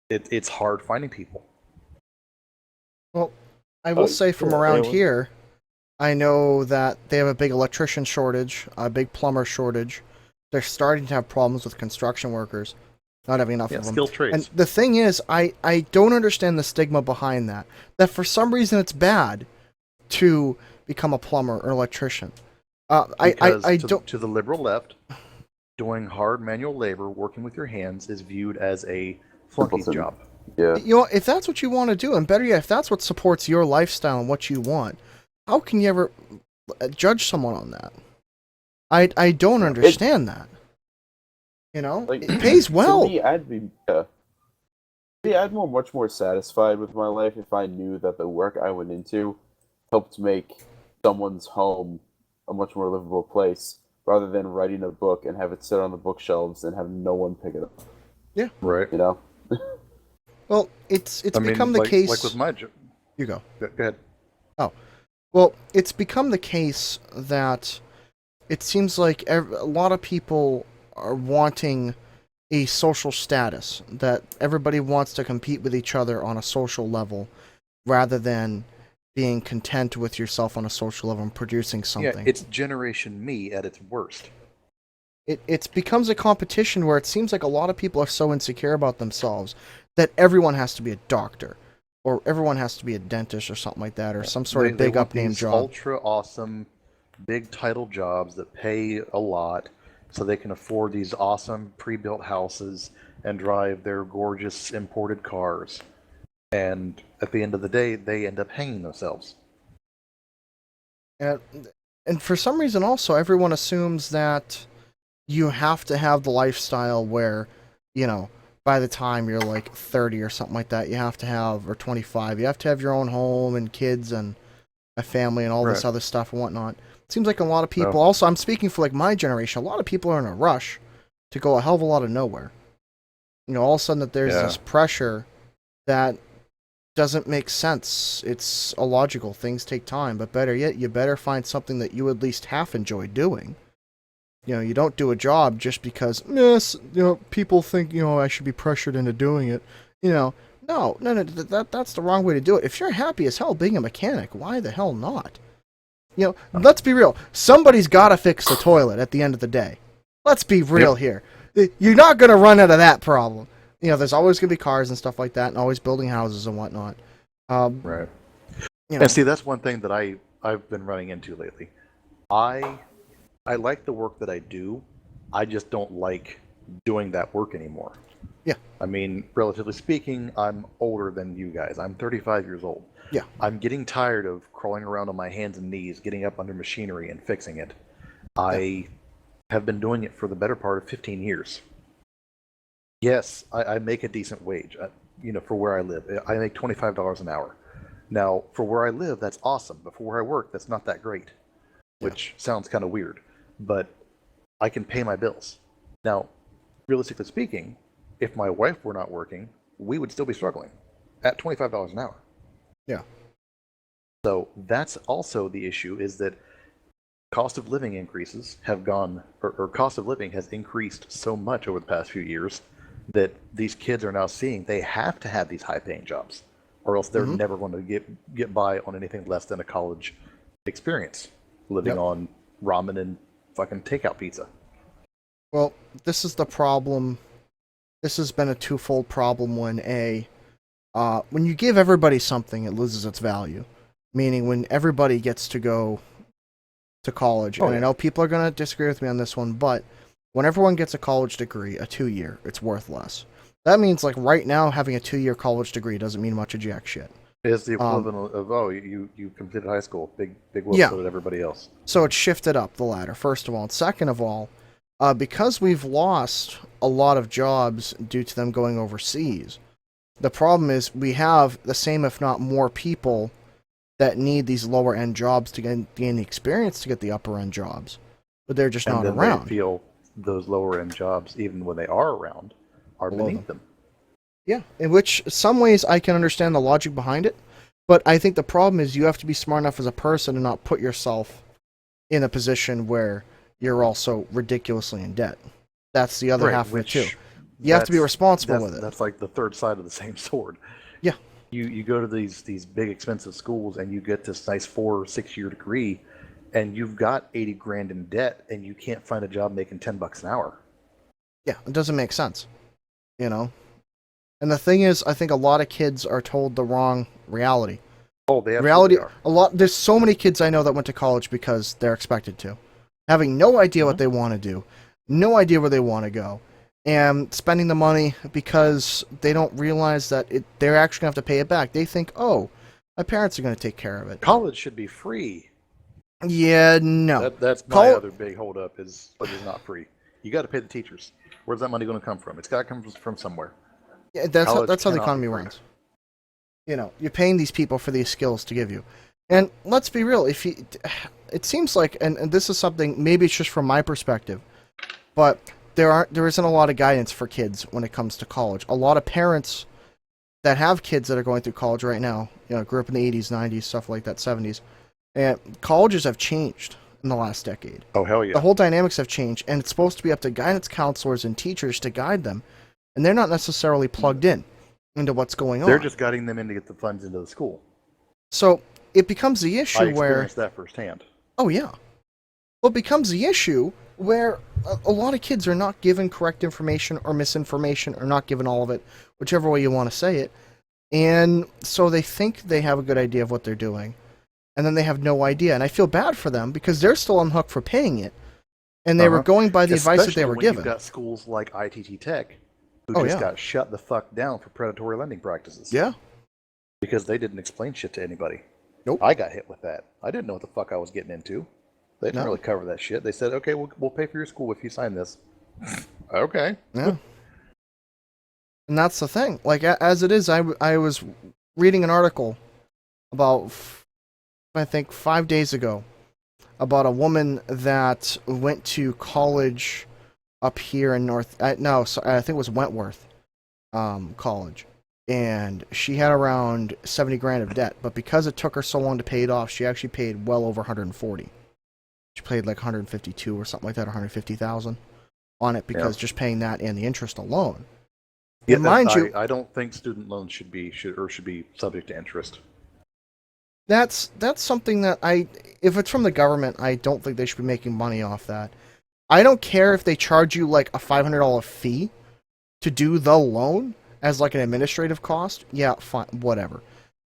Speaker 3: it's hard finding people.
Speaker 1: Well, I will say from around here, I know that they have a big electrician shortage, a big plumber shortage. They're starting to have problems with construction workers, not having enough of them.
Speaker 3: Skilled trades.
Speaker 1: And the thing is, I don't understand the stigma behind that. That for some reason it's bad to become a plumber or electrician. I don't.
Speaker 3: To the liberal left, doing hard manual labor, working with your hands, is viewed as a flunky job.
Speaker 2: Yeah.
Speaker 1: If that's what you want to do, and better yet, if that's what supports your lifestyle and what you want, how can you ever judge someone on that? I don't understand that. It pays well.
Speaker 2: To me, I'd be much more satisfied with my life if I knew that the work I went into helped make someone's home a much more livable place, rather than writing a book and have it sit on the bookshelves and have no one pick it up.
Speaker 1: Yeah.
Speaker 3: Right.
Speaker 1: Well, it's become the case.
Speaker 3: Like with my job.
Speaker 1: You go.
Speaker 3: Go ahead.
Speaker 1: Oh, well, it's become the case that it seems like a lot of people are wanting a social status, that everybody wants to compete with each other on a social level, rather than being content with yourself on a social level and producing something.
Speaker 3: Yeah, it's Generation Me at its worst.
Speaker 1: It becomes a competition where it seems like a lot of people are so insecure about themselves that everyone has to be a doctor, or everyone has to be a dentist or something like that, or some sort of big up-name job.
Speaker 3: Ultra awesome, big title jobs that pay a lot, so they can afford these awesome pre-built houses and drive their gorgeous imported cars. And at the end of the day, they end up hanging themselves.
Speaker 1: And for some reason also, everyone assumes that you have to have the lifestyle where, by the time you're 30 or something like that, you have to have, or 25, you have to have your own home and kids and a family and all this other stuff and whatnot. It seems like a lot of people, also, I'm speaking for my generation, a lot of people are in a rush to go a hell of a lot of nowhere. All of a sudden that there's this pressure that doesn't make sense. It's illogical. Things take time, but better yet, you better find something that you at least half enjoy doing. You know, you don't do a job just because, yes, you know, people think, you know, I should be pressured into doing it. You know, no, that's the wrong way to do it. If you're happy as hell being a mechanic, why the hell not? You know, let's be real. Somebody's got to fix the toilet at the end of the day. Let's be real here. You're not going to run out of that problem. You know, there's always going to be cars and stuff like that, and always building houses and whatnot.
Speaker 3: Right.
Speaker 1: You know,
Speaker 3: And see, that's one thing that I've been running into lately. I like the work that I do. I just don't like doing that work anymore.
Speaker 1: Yeah.
Speaker 3: I mean, relatively speaking, I'm older than you guys. I'm 35 years old.
Speaker 1: Yeah.
Speaker 3: I'm getting tired of crawling around on my hands and knees, getting up under machinery and fixing it. I have been doing it for the better part of 15 years. Yes, I make a decent wage, you know, for where I live. I make $25 an hour. Now, for where I live, that's awesome. But for where I work, that's not that great, which sounds kind of weird. But I can pay my bills. Now, realistically speaking, if my wife were not working, we would still be struggling at $25 an hour.
Speaker 1: Yeah.
Speaker 3: So that's also the issue, is that cost of living increases have gone, or cost of living has increased so much over the past few years that these kids are now seeing they have to have these high-paying jobs, or else they're never going to get by on anything less than a college experience, living on ramen and fucking takeout pizza.
Speaker 1: Well, this is the problem. This has been a twofold problem when you give everybody something, it loses its value. Meaning when everybody gets to go to college, and I know people are going to disagree with me on this one, but when everyone gets a college degree, a 2-year, it's worth less. That means, like, right now, having a 2-year college degree doesn't mean much of jack shit.
Speaker 3: It's the equivalent of, you completed high school, big whoop, so did everybody else.
Speaker 1: So it's shifted up the ladder, first of all. And second of all, because we've lost a lot of jobs due to them going overseas, the problem is we have the same, if not more, people that need these lower-end jobs to gain the experience to get the upper-end jobs. But they're just not around.
Speaker 3: They feel those lower-end jobs, even when they are around, are beneath them.
Speaker 1: Yeah, in which some ways I can understand the logic behind it, but I think the problem is you have to be smart enough as a person to not put yourself in a position where you're also ridiculously in debt. That's the other half of it too. You have to be responsible with it.
Speaker 3: That's like the third side of the same sword.
Speaker 1: Yeah.
Speaker 3: You go to these big expensive schools and you get this nice 4 or 6 year degree, and you've got 80 grand in debt, and you can't find a job making $10 an hour.
Speaker 1: Yeah, it doesn't make sense. You know? And the thing is, I think a lot of kids are told the wrong reality.
Speaker 3: Oh, they absolutely are.
Speaker 1: There's so many kids I know that went to college because they're expected to. Having no idea what they want to do, no idea where they want to go, and spending the money because they don't realize that they're actually going to have to pay it back. They think, oh, my parents are going to take care of it.
Speaker 3: College should be free.
Speaker 1: Yeah, no.
Speaker 3: That's my other big holdup is college is not free. You got to pay the teachers. Where's that money going to come from? It's got to come from somewhere.
Speaker 1: Yeah, that's how the economy runs. You know, you're paying these people for these skills to give you. And let's be real, it seems like, and this is something, maybe it's just from my perspective, but there isn't a lot of guidance for kids when it comes to college. A lot of parents that have kids that are going through college right now, you know, grew up in the 80s, 90s, stuff like that, 70s, and colleges have changed in the last decade.
Speaker 3: Oh, hell yeah.
Speaker 1: The whole dynamics have changed, and it's supposed to be up to guidance counselors and teachers to guide them, and they're not necessarily plugged in into what's going on.
Speaker 3: They're just guiding them in to get the funds into the school.
Speaker 1: So it becomes the issue
Speaker 3: I
Speaker 1: where...
Speaker 3: experienced that firsthand.
Speaker 1: Oh, yeah. Well, it becomes the issue where a lot of kids are not given correct information or misinformation, or not given all of it, whichever way you want to say it. And so they think they have a good idea of what they're doing, and then they have no idea. And I feel bad for them because they're still on the hook for paying it, and they were going by the advice that they were given.
Speaker 3: You've got schools like ITT Tech who just got shut the fuck down for predatory lending practices.
Speaker 1: Yeah.
Speaker 3: Because they didn't explain shit to anybody.
Speaker 1: Nope.
Speaker 3: I got hit with that. I didn't know what the fuck I was getting into. They didn't really cover that shit. They said, okay, we'll pay for your school if you sign this. Okay.
Speaker 1: Yeah. And that's the thing. Like, as it is, I was reading an article about, I think, 5 days ago, about a woman that went to college up here in I think it was Wentworth College. and she had around 70 grand of debt. But because it took her so long to pay it off, she actually paid well over 140. She paid like 152 or something like that, 150,000 on it because just paying that and the interest alone.
Speaker 3: Yeah,
Speaker 1: And mind you,
Speaker 3: I don't think student loans should be subject to interest.
Speaker 1: that's something that if it's from the government, I don't think they should be making money off that. I don't care if they charge you like a $500 fee to do the loan as like an administrative cost. Yeah, fine, whatever.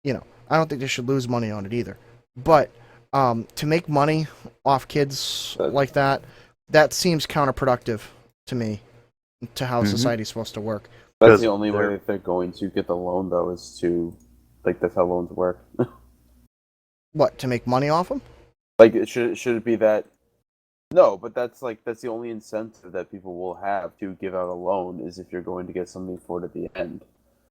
Speaker 1: You know, I don't think they should lose money on it either. But to make money off kids like that, that seems counterproductive to me, to how society's supposed to work.
Speaker 2: That's the only way that they're going to get the loan, though, is to, like, that's how loans work.
Speaker 1: What, to make money off them?
Speaker 2: Like, should it be that? No, but that's the only incentive that people will have to give out a loan is if you're going to get something for it at the end.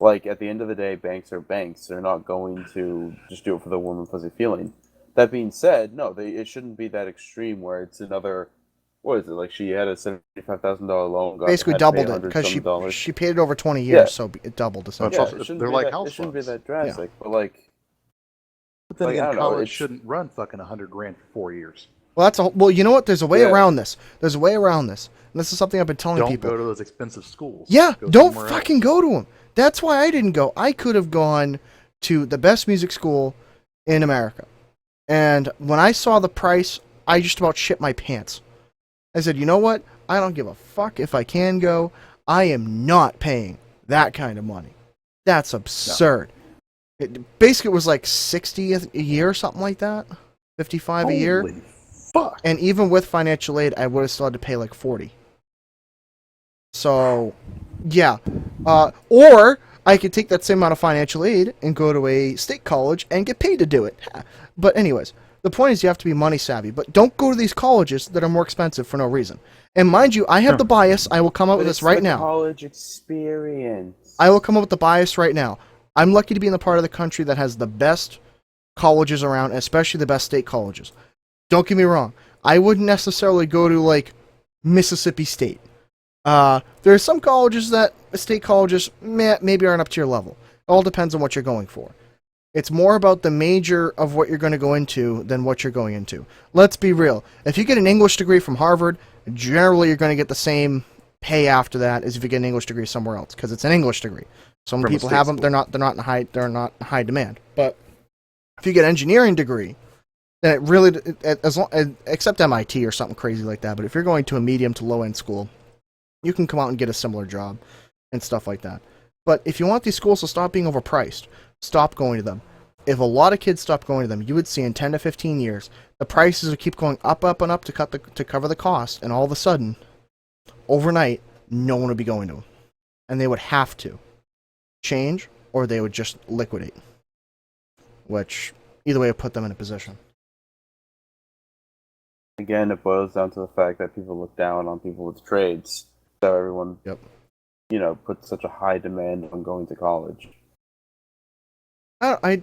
Speaker 2: Like, at the end of the day, banks are banks. They're not going to just do it for the warm and fuzzy feeling. That being said, no, it shouldn't be that extreme where it's another. What is it? Like, she had a $75,000 loan.
Speaker 1: Basically doubled it because she paid it over 20 years, so it doubled essentially.
Speaker 2: Yeah,
Speaker 3: they're like house
Speaker 2: it shouldn't be
Speaker 3: loans.
Speaker 2: that drastic, but like.
Speaker 3: But then
Speaker 2: Like, I
Speaker 3: again,
Speaker 2: don't know,
Speaker 3: college
Speaker 2: it's-
Speaker 3: shouldn't run fucking 100 grand for 4 years.
Speaker 1: Well, you know what? There's a way around this. There's a way around this. And this is something I've been telling
Speaker 3: Don't
Speaker 1: people.
Speaker 3: go to those expensive schools.
Speaker 1: Yeah,
Speaker 3: Go
Speaker 1: don't
Speaker 3: somewhere
Speaker 1: fucking
Speaker 3: else.
Speaker 1: go to them. That's why I didn't go. I could have gone to the best music school in America. And when I saw the price, I just about shit my pants. I said, you know what? I don't give a fuck if I can go. I am not paying that kind of money. That's absurd. It basically was like 60 a year or something like that. 55 a year.
Speaker 3: Holy fuck.
Speaker 1: And even with financial aid, I would have still had to pay like 40. So, yeah. Or I could take that same amount of financial aid and go to a state college and get paid to do it. But anyways, the point is you have to be money savvy. But don't go to these colleges that are more expensive for no reason. And mind you, I have the bias. I will come up with this right now.
Speaker 2: College experience.
Speaker 1: I will come up with the bias right now. I'm lucky to be in the part of the country that has the best colleges around, especially the best state colleges. Don't get me wrong. I wouldn't necessarily go to, like, Mississippi State. There are some colleges that, state colleges, maybe aren't up to your level. It all depends on what you're going for. It's more about the major of what you're going to go into than what you're going into. Let's be real. If you get an English degree from Harvard, generally you're going to get the same pay after that as if you get an English degree somewhere else, because it's an English degree. Some
Speaker 3: From a
Speaker 1: people
Speaker 3: state
Speaker 1: have them.
Speaker 3: school.
Speaker 1: They're not in high demand. But if you get an engineering degree, then it really, except MIT or something crazy like that. But if you're going to a medium to low end school, you can come out and get a similar job and stuff like that. But if you want these schools to stop being overpriced, stop going to them. If a lot of kids stopped going to them, you would see in 10 to 15 years, the prices would keep going up, up, and up to cover the cost, and all of a sudden, overnight, no one would be going to them. And they would have to change, or they would just liquidate. Which, either way, would put them in a position.
Speaker 2: Again, it boils down to the fact that people look down on people with trades. So everyone, puts such a high demand on going to college.
Speaker 1: I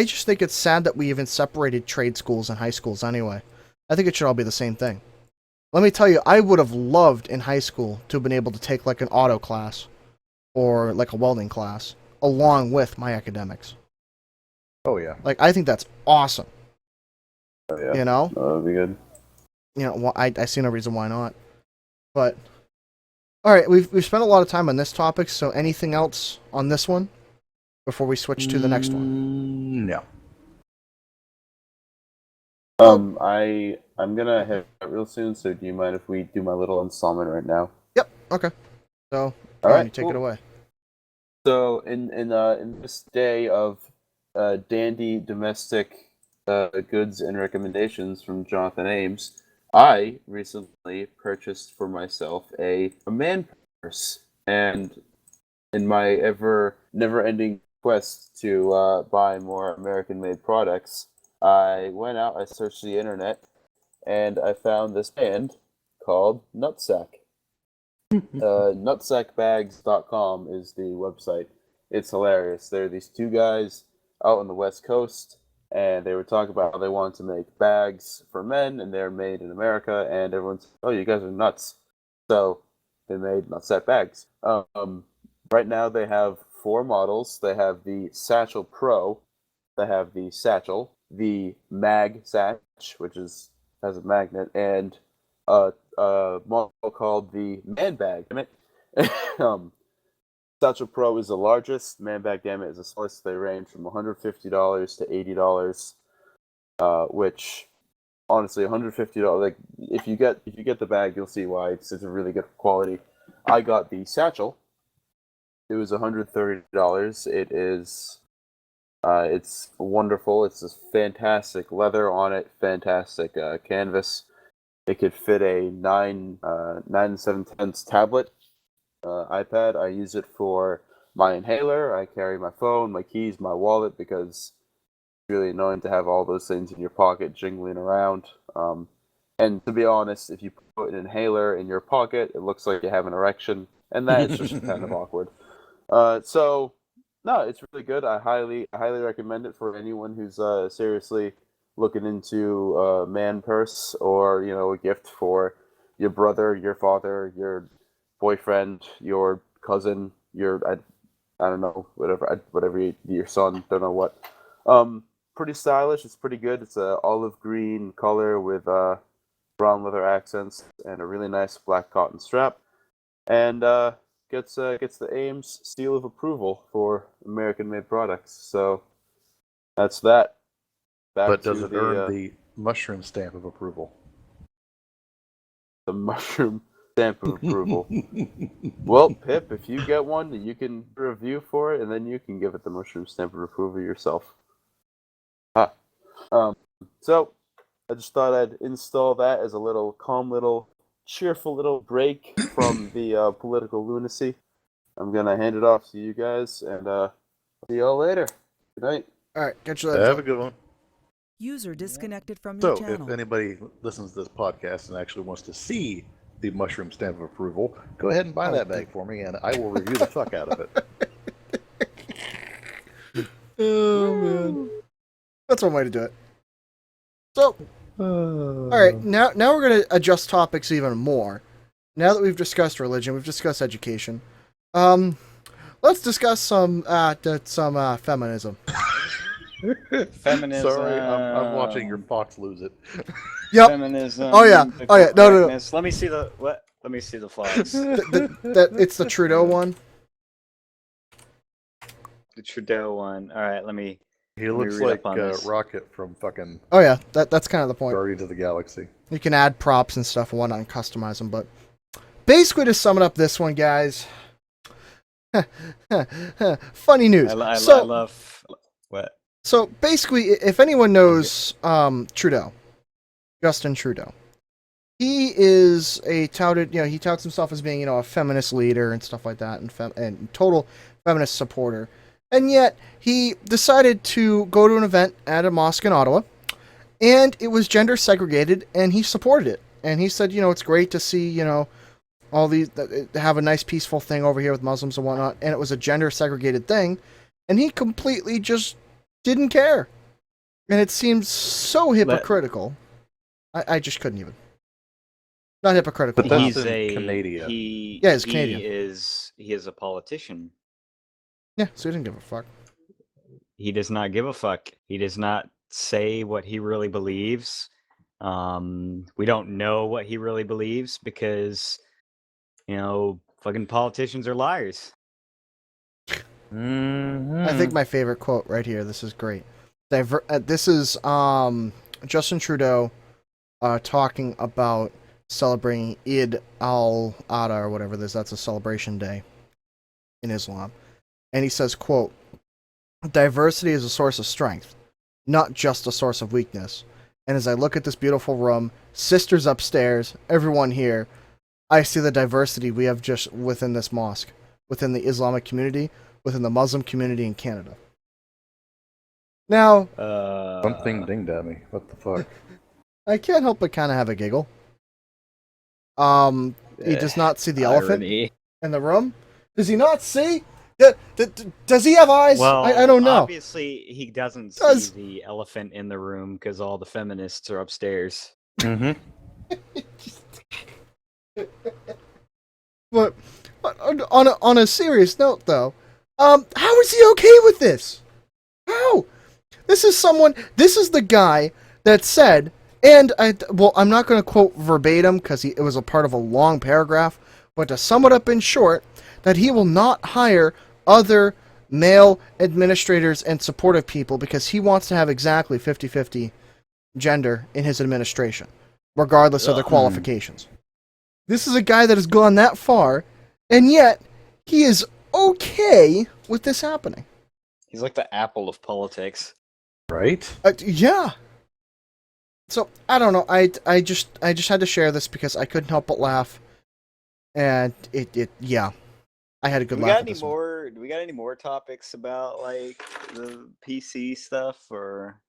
Speaker 1: just think it's sad that we even separated trade schools and high schools anyway. I think it should all be the same thing. Let me tell you, I would have loved in high school to have been able to take like an auto class or like a welding class along with my academics.
Speaker 3: Oh, yeah.
Speaker 1: Like, I think that's awesome.
Speaker 2: Oh, yeah.
Speaker 1: You know?
Speaker 2: That would be good.
Speaker 1: You know, I see no reason why not. But, alright, we've spent a lot of time on this topic, so anything else on this one before we switch to the next one?
Speaker 3: No.
Speaker 2: I'm gonna head out real soon, so do you mind if we do my little installment right now?
Speaker 1: Yep, okay. So,
Speaker 2: All right,
Speaker 1: you take it
Speaker 2: cool.
Speaker 1: away.
Speaker 2: So in this day of dandy domestic goods and recommendations from Jonathan Ames, I recently purchased for myself a man purse, and in my never-ending quest to buy more American-made products, I went out, I searched the internet, and I found this band called Nutsack. Nutsackbags.com is the website. It's hilarious. There are these two guys out on the West Coast, and they were talking about how they wanted to make bags for men, and they're made in America, and everyone's, oh, you guys are nuts. So they made Nutsack bags. Right now they have 4 models. They have the Satchel Pro, they have the Satchel, the Mag Satch, which has a magnet, and a model called the Man Bag. Damn it. Satchel Pro is the largest. Man Bag, damn it, is the smallest. They range from $150 to $80, which honestly, $150. Like if you get the bag, you'll see why it's a really good quality. I got the Satchel. It was $130. It is, it's wonderful. It's this fantastic leather on it, fantastic canvas. It could fit a 9 7/10 tablet iPad. I use it for my inhaler. I carry my phone, my keys, my wallet, because it's really annoying to have all those things in your pocket jingling around. And to be honest, if you put an inhaler in your pocket, it looks like you have an erection, and that is just kind of awkward. So no, it's really good. I highly recommend it for anyone who's seriously looking into a man purse, or a gift for your brother, your father, your boyfriend, your cousin, I don't know, whatever your son, don't know what. Pretty stylish. It's pretty good. It's a olive green color with brown leather accents and a really nice black cotton strap, and gets the Ames seal of approval for American-made products. So that's that.
Speaker 3: But does it earn the mushroom stamp of approval?
Speaker 2: The mushroom stamp of approval. Well, Pip, if you get one, you can review for it, and then you can give it the mushroom stamp of approval yourself. So I just thought I'd install that as a little calm, cheerful little break from the political lunacy. I'm gonna hand it off to you guys, and see y'all later. Good night.
Speaker 1: All right, catch you later.
Speaker 3: Have a good one.
Speaker 6: User disconnected from your
Speaker 3: So,
Speaker 6: channel.
Speaker 3: if anybody listens to this podcast and actually wants to see the mushroom stamp of approval, go ahead and buy that bag for me, and I will review the fuck out of it.
Speaker 1: Oh man, that's one way to do it. So, all right, now we're gonna adjust topics even more. Now that we've discussed religion, we've discussed education. Let's discuss some feminism.
Speaker 5: Feminism.
Speaker 3: Sorry, I'm watching your fox lose it.
Speaker 1: Yep.
Speaker 5: Feminism.
Speaker 1: Oh yeah.
Speaker 5: the
Speaker 1: Oh yeah. No.
Speaker 5: correctness. Let me see the what? Let me see the flags.
Speaker 1: It's the Trudeau one.
Speaker 5: The Trudeau one. All right. Let me.
Speaker 3: He
Speaker 5: Let me
Speaker 3: looks
Speaker 5: read
Speaker 3: like
Speaker 5: up on this.
Speaker 3: Rocket from fucking
Speaker 1: Oh yeah. That's kind of the point.
Speaker 3: Guardians of the Galaxy.
Speaker 1: You can add props and stuff and whatnot and customize them, but basically to sum it up, this one, guys. Funny news.
Speaker 5: I
Speaker 1: So
Speaker 5: love what.
Speaker 1: So basically, if anyone knows Trudeau, Justin Trudeau, he is a touted, he touts himself as being, a feminist leader and stuff like that, and total feminist supporter. And yet, he decided to go to an event at a mosque in Ottawa, and it was gender segregated, and he supported it. And he said, it's great to see, all these, have a nice peaceful thing over here with Muslims and whatnot, and it was a gender segregated thing, and he completely just didn't care. And it seems so hypocritical. I just couldn't even. Not hypocritical.
Speaker 3: But that's
Speaker 5: He's
Speaker 3: in Canada.
Speaker 5: He
Speaker 1: Yeah, he's Canadian.
Speaker 5: He is a politician.
Speaker 1: Yeah, so he didn't give a fuck.
Speaker 5: He does not give a fuck. He does not say what he really believes. We don't know what he really believes because, fucking politicians are liars.
Speaker 1: I think my favorite quote right here. This is great. This is Justin Trudeau talking about celebrating Eid al-Adha or whatever it is. That's a celebration day in Islam. And he says, quote, "Diversity is a source of strength, not just a source of weakness. And as I look at this beautiful room, sisters upstairs, everyone here, I see the diversity we have just within this mosque, within the Islamic community, within the Muslim community in Canada." Now,
Speaker 3: Something dinged at me. What the fuck?
Speaker 1: I can't help but kind of have a giggle. He does not see the elephant
Speaker 5: Irony.
Speaker 1: in the room. Does he not see? Does he have eyes?
Speaker 5: Well,
Speaker 1: I don't know.
Speaker 5: Obviously, he doesn't
Speaker 1: Does-
Speaker 5: see the elephant in the room because all the feminists are upstairs.
Speaker 3: Mm-hmm.
Speaker 1: But on a serious note, though, How is he okay with this? How? This is the guy that said, and I'm not going to quote verbatim because it was a part of a long paragraph, but to sum it up in short, that he will not hire other male administrators and supportive people because he wants to have exactly 50-50 gender in his administration, regardless of their qualifications. This is a guy that has gone that far, and yet he is okay with this happening.
Speaker 5: He's like the Apple of politics.
Speaker 3: Right?
Speaker 1: Yeah. So I don't know. I just had to share this because I couldn't help but laugh, and yeah, I had a good laugh.
Speaker 5: Do we got any more topics about like the PC stuff or?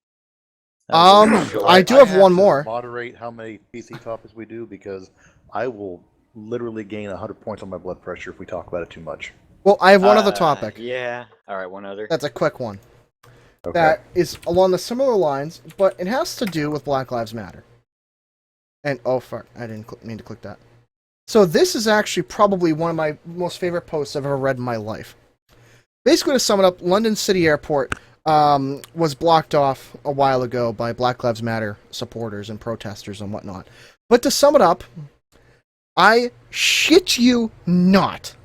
Speaker 1: I do have one more.
Speaker 3: Moderate how many PC topics we do because I will literally gain 100 points on my blood pressure if we talk about it too much.
Speaker 1: Well, I have one other topic.
Speaker 5: Yeah. All right, one other.
Speaker 1: That's a quick one.
Speaker 3: Okay.
Speaker 1: That is along the similar lines, but it has to do with Black Lives Matter. And oh fuck, I didn't mean to click that. So this is actually probably one of my most favorite posts I've ever read in my life. Basically, to sum it up, London City Airport was blocked off a while ago by Black Lives Matter supporters and protesters and whatnot. But to sum it up, I shit you not.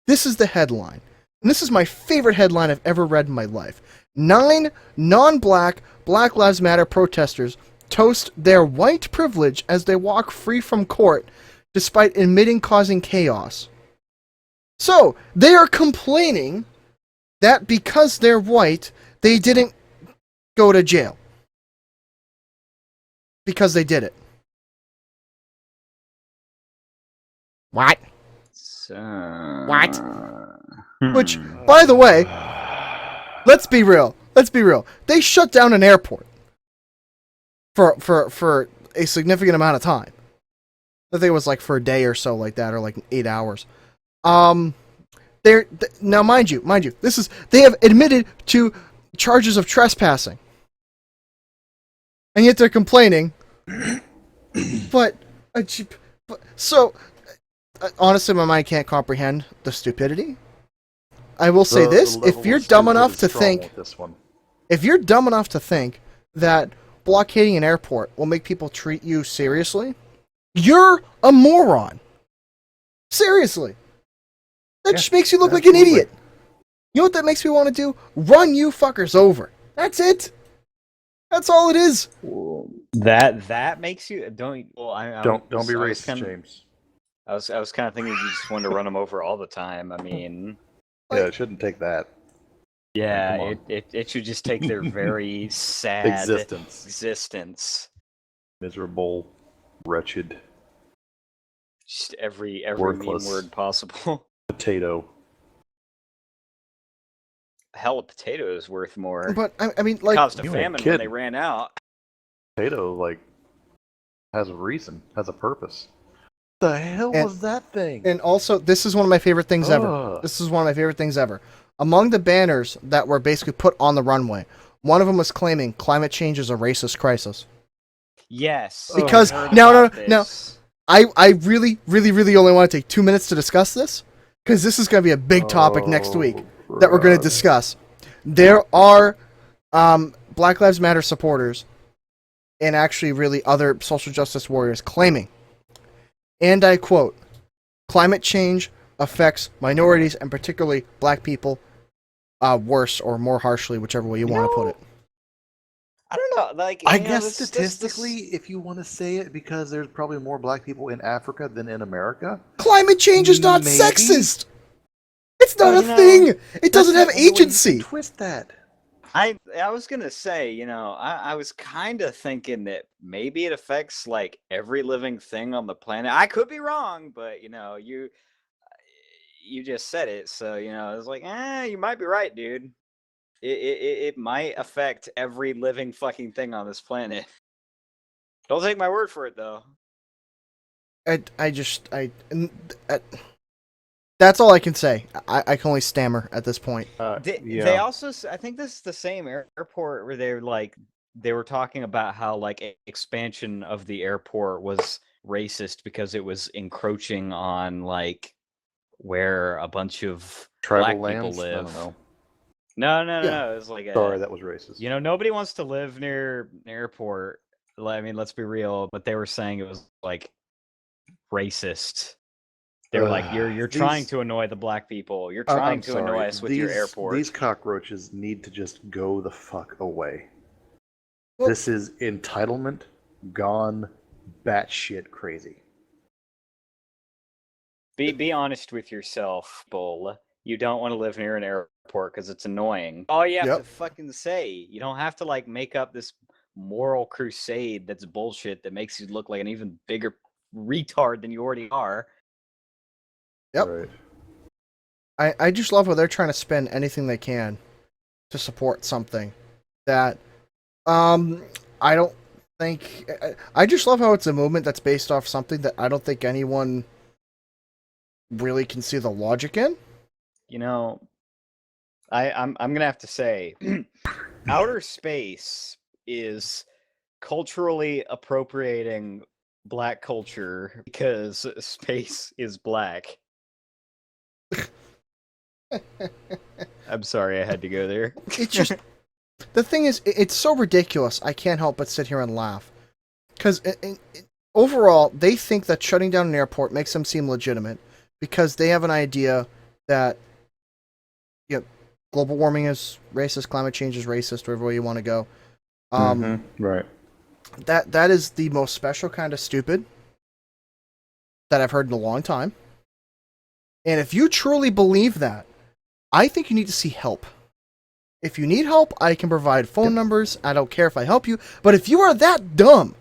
Speaker 1: This is the headline. And this is my favorite headline I've ever read in my life. 9 non-black Black Lives Matter protesters toast their white privilege as they walk free from court despite admitting causing chaos. So, they are complaining that because they're white, they didn't go to jail. Because they did it. What? What? Which, by the way, let's be real. They shut down an airport for a significant amount of time. I think it was like for a day or so, like that, or like 8 hours. Now, mind you, they have admitted to charges of trespassing, and yet they're complaining. But honestly, my mind can't comprehend the stupidity. I will say this: if you're dumb enough to think that blockading an airport will make people treat you seriously, you're a moron. Seriously. That just makes you look like an idiot. You know what that makes me want to do? Run you fuckers over. That's it. That's all it is.
Speaker 5: That makes you don't. Well,
Speaker 3: Don't be racist, James.
Speaker 5: I was kind of thinking you just wanted to run them over all the time. I mean,
Speaker 3: yeah, it shouldn't take that.
Speaker 5: Yeah, it should just take their very sad existence.
Speaker 3: Miserable, wretched.
Speaker 5: Just every
Speaker 3: worthless
Speaker 5: mean word possible.
Speaker 3: Potato.
Speaker 5: Hell, a potato is worth more.
Speaker 1: But I mean, like,
Speaker 5: caused a famine when they ran out.
Speaker 3: Potato, like, has a reason, has a purpose. The hell was that thing?
Speaker 1: And also, this is one of my favorite things ever. This is one of my favorite things ever. Among the banners that were basically put on the runway, one of them was claiming climate change is a racist crisis.
Speaker 5: Yes.
Speaker 1: Because now, I really only want to take 2 minutes to discuss this, because this is going to be a big topic next week that we're going to discuss. There are Black Lives Matter supporters and actually really other social justice warriors claiming, and I quote, climate change affects minorities and particularly black people worse or more harshly, whichever way you want to put it.
Speaker 5: I don't know. Like,
Speaker 3: I guess statistically, if you want to say it, because there's probably more black people in Africa than in America.
Speaker 1: Climate change is not sexist. It's not a thing. It doesn't have agency.
Speaker 3: Twist that.
Speaker 5: I was gonna say, I was kind of thinking that maybe it affects like every living thing on the planet. I could be wrong, but you just said it, so I was like, you might be right, dude. It might affect every living fucking thing on this planet. Don't take my word for it, though.
Speaker 1: That's all I can say. I can only stammer at this point.
Speaker 5: They also, I think this is the same airport where they were talking about how like expansion of the airport was racist because it was encroaching on like where a bunch of
Speaker 3: Tribal
Speaker 5: black people
Speaker 3: lands? I
Speaker 5: live.
Speaker 3: don't know.
Speaker 5: No.
Speaker 1: Yeah.
Speaker 5: It's like
Speaker 3: Sorry, that was racist.
Speaker 5: nobody wants to live near an airport. I mean, let's be real. But they were saying it was like racist. They were like, you're trying
Speaker 3: These-
Speaker 5: to annoy the black people. You're
Speaker 3: I'm
Speaker 5: trying to
Speaker 3: sorry.
Speaker 5: annoy us with your airport.
Speaker 3: These cockroaches need to just go the fuck away.
Speaker 1: Well-
Speaker 3: This is entitlement gone batshit crazy.
Speaker 5: Be honest with yourself, Bull. You don't want to live near an airport because it's annoying. All you have
Speaker 1: Yep.
Speaker 5: to fucking say. You don't have to like make up this moral crusade that's bullshit that makes you look like an even bigger retard than you already are.
Speaker 1: Yep.
Speaker 3: Right.
Speaker 1: I just love how they're trying to spend anything they can to support something that I don't think I just love how it's a movement that's based off something that I don't think anyone really can see the logic in.
Speaker 5: You know, I'm gonna have to say, outer space is culturally appropriating black culture because space is black. I'm sorry I had to go there.
Speaker 1: It's just the thing is, it's so ridiculous. I can't help but sit here and laugh because overall, they think that shutting down an airport makes them seem legitimate because they have an idea that global warming is racist, climate change is racist, wherever way you want to go.
Speaker 3: Right.
Speaker 1: That is the most special kind of stupid that I've heard in a long time. And if you truly believe that, I think you need to see help. If you need help, I can provide phone numbers. I don't care if I help you. But if you are that dumb,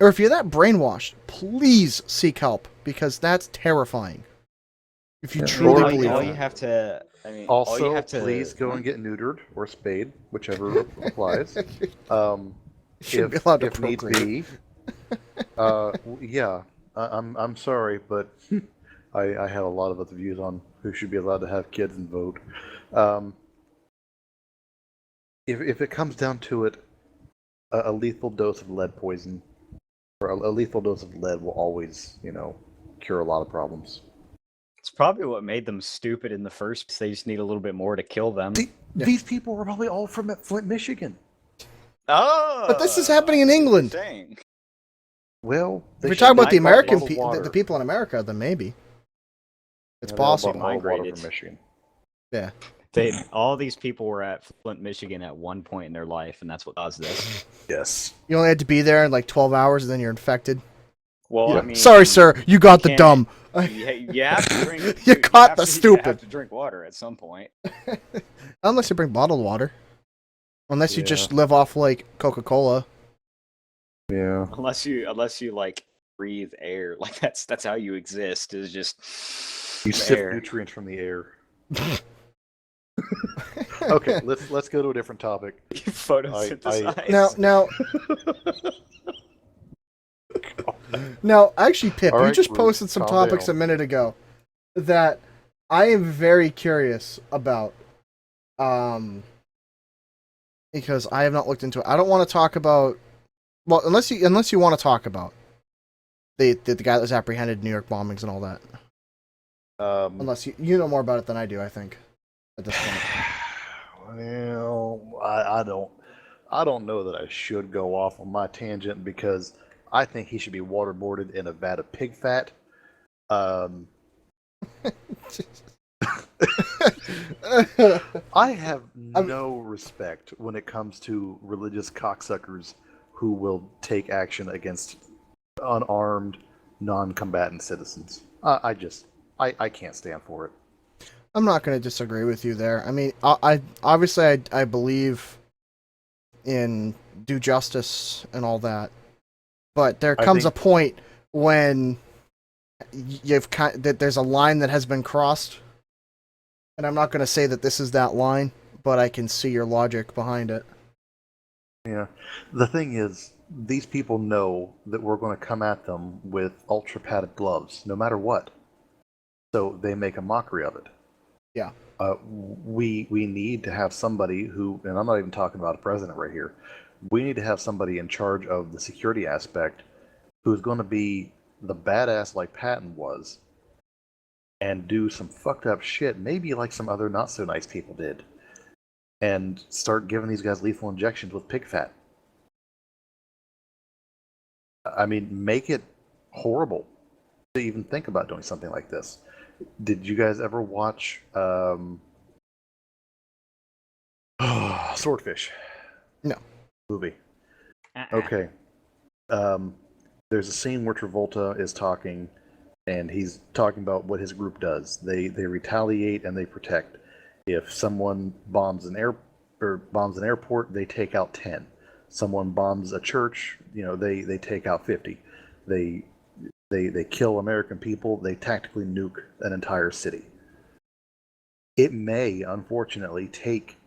Speaker 1: or if you're that brainwashed, please seek help, because that's terrifying. If you truly
Speaker 3: Or,
Speaker 1: believe
Speaker 5: all
Speaker 1: that.
Speaker 5: you have to, I mean, all you
Speaker 3: Also,
Speaker 5: have to,
Speaker 3: please go and get neutered or spayed, whichever applies.
Speaker 1: Shouldn't be allowed to
Speaker 3: if need
Speaker 1: procreate.
Speaker 3: be. Yeah, I'm sorry, but I have a lot of other views on who should be allowed to have kids and vote. If it comes down to it, a lethal dose of lead poison or a lethal dose of lead will always, cure a lot of problems.
Speaker 5: it's probably what made them stupid in the first place. They just need a little bit more to kill them.
Speaker 3: These people were probably all from Flint, Michigan.
Speaker 5: Oh,
Speaker 1: But this is happening in
Speaker 5: I see what you're
Speaker 1: England.
Speaker 5: saying.
Speaker 3: Well,
Speaker 1: If you're talking about the
Speaker 5: might bottle
Speaker 1: American
Speaker 3: water.
Speaker 1: the people in America, then maybe. It's
Speaker 3: Yeah, they all bought
Speaker 1: possible.
Speaker 3: bottled water
Speaker 5: Migrated.
Speaker 3: from Michigan.
Speaker 1: Yeah.
Speaker 5: All these people were at Flint, Michigan at one point in their life, and that's what caused this.
Speaker 3: Yes.
Speaker 1: You only had to be there in like 12 hours and then you're infected.
Speaker 5: Well,
Speaker 1: Yeah.
Speaker 5: I mean,
Speaker 1: Sorry, sir. You got the
Speaker 5: can't-
Speaker 1: dumb.
Speaker 5: You have to drink.
Speaker 1: You caught the
Speaker 5: You
Speaker 1: stupid.
Speaker 5: have to drink water at some point.
Speaker 1: Unless you bring bottled water. Unless you
Speaker 3: Yeah.
Speaker 1: just live off like Coca-Cola.
Speaker 3: Yeah.
Speaker 5: Unless you like breathe air, like that's how you exist. Is just
Speaker 3: You sift
Speaker 5: air.
Speaker 3: nutrients from the air. Okay, let's go to a different topic.
Speaker 5: Photosynthesize.
Speaker 1: Now, actually, Pip,
Speaker 3: All
Speaker 1: you
Speaker 3: right,
Speaker 1: just
Speaker 3: Ruth,
Speaker 1: posted some
Speaker 3: calm
Speaker 1: topics
Speaker 3: down.
Speaker 1: a minute ago that I am very curious about. Because I have not looked into it. I don't want to talk about. Well, unless you want to talk about the guy that was apprehended in New York bombings and all that. Unless you know more about it than I do, I think. At this point.
Speaker 3: Well, I don't know that I should go off on my tangent because I think he should be waterboarded in a vat of pig fat. I have no respect when it comes to religious cocksuckers who will take action against unarmed, non-combatant citizens. I can't stand for it.
Speaker 1: I'm not going to disagree with you there. I mean, I obviously I believe in due justice and all that, but there comes a point when that there's a line that has been crossed, and I'm not going to say that this is that line, but I can see your logic behind it.
Speaker 3: Yeah, the thing is, these people know that we're going to come at them with ultra padded gloves, no matter what. So they make a mockery of it.
Speaker 1: Yeah.
Speaker 3: We need to have somebody who, and I'm not even talking about a president right here. We need to have somebody in charge of the security aspect who's going to be the badass like Patton was, and do some fucked up shit, maybe like some other not so nice people did, and start giving these guys lethal injections with pig fat. I mean, make it horrible to even think about doing something like this. Did you guys ever watch Swordfish?
Speaker 1: No.
Speaker 3: Movie.
Speaker 5: Uh-uh.
Speaker 3: Okay. There's a scene where Travolta is talking, and he's talking about what his group does. They retaliate and they protect. If someone bombs an airport, they take out 10. Someone bombs a church, they take out 50. They kill American people. They tactically nuke an entire city. It may, unfortunately, take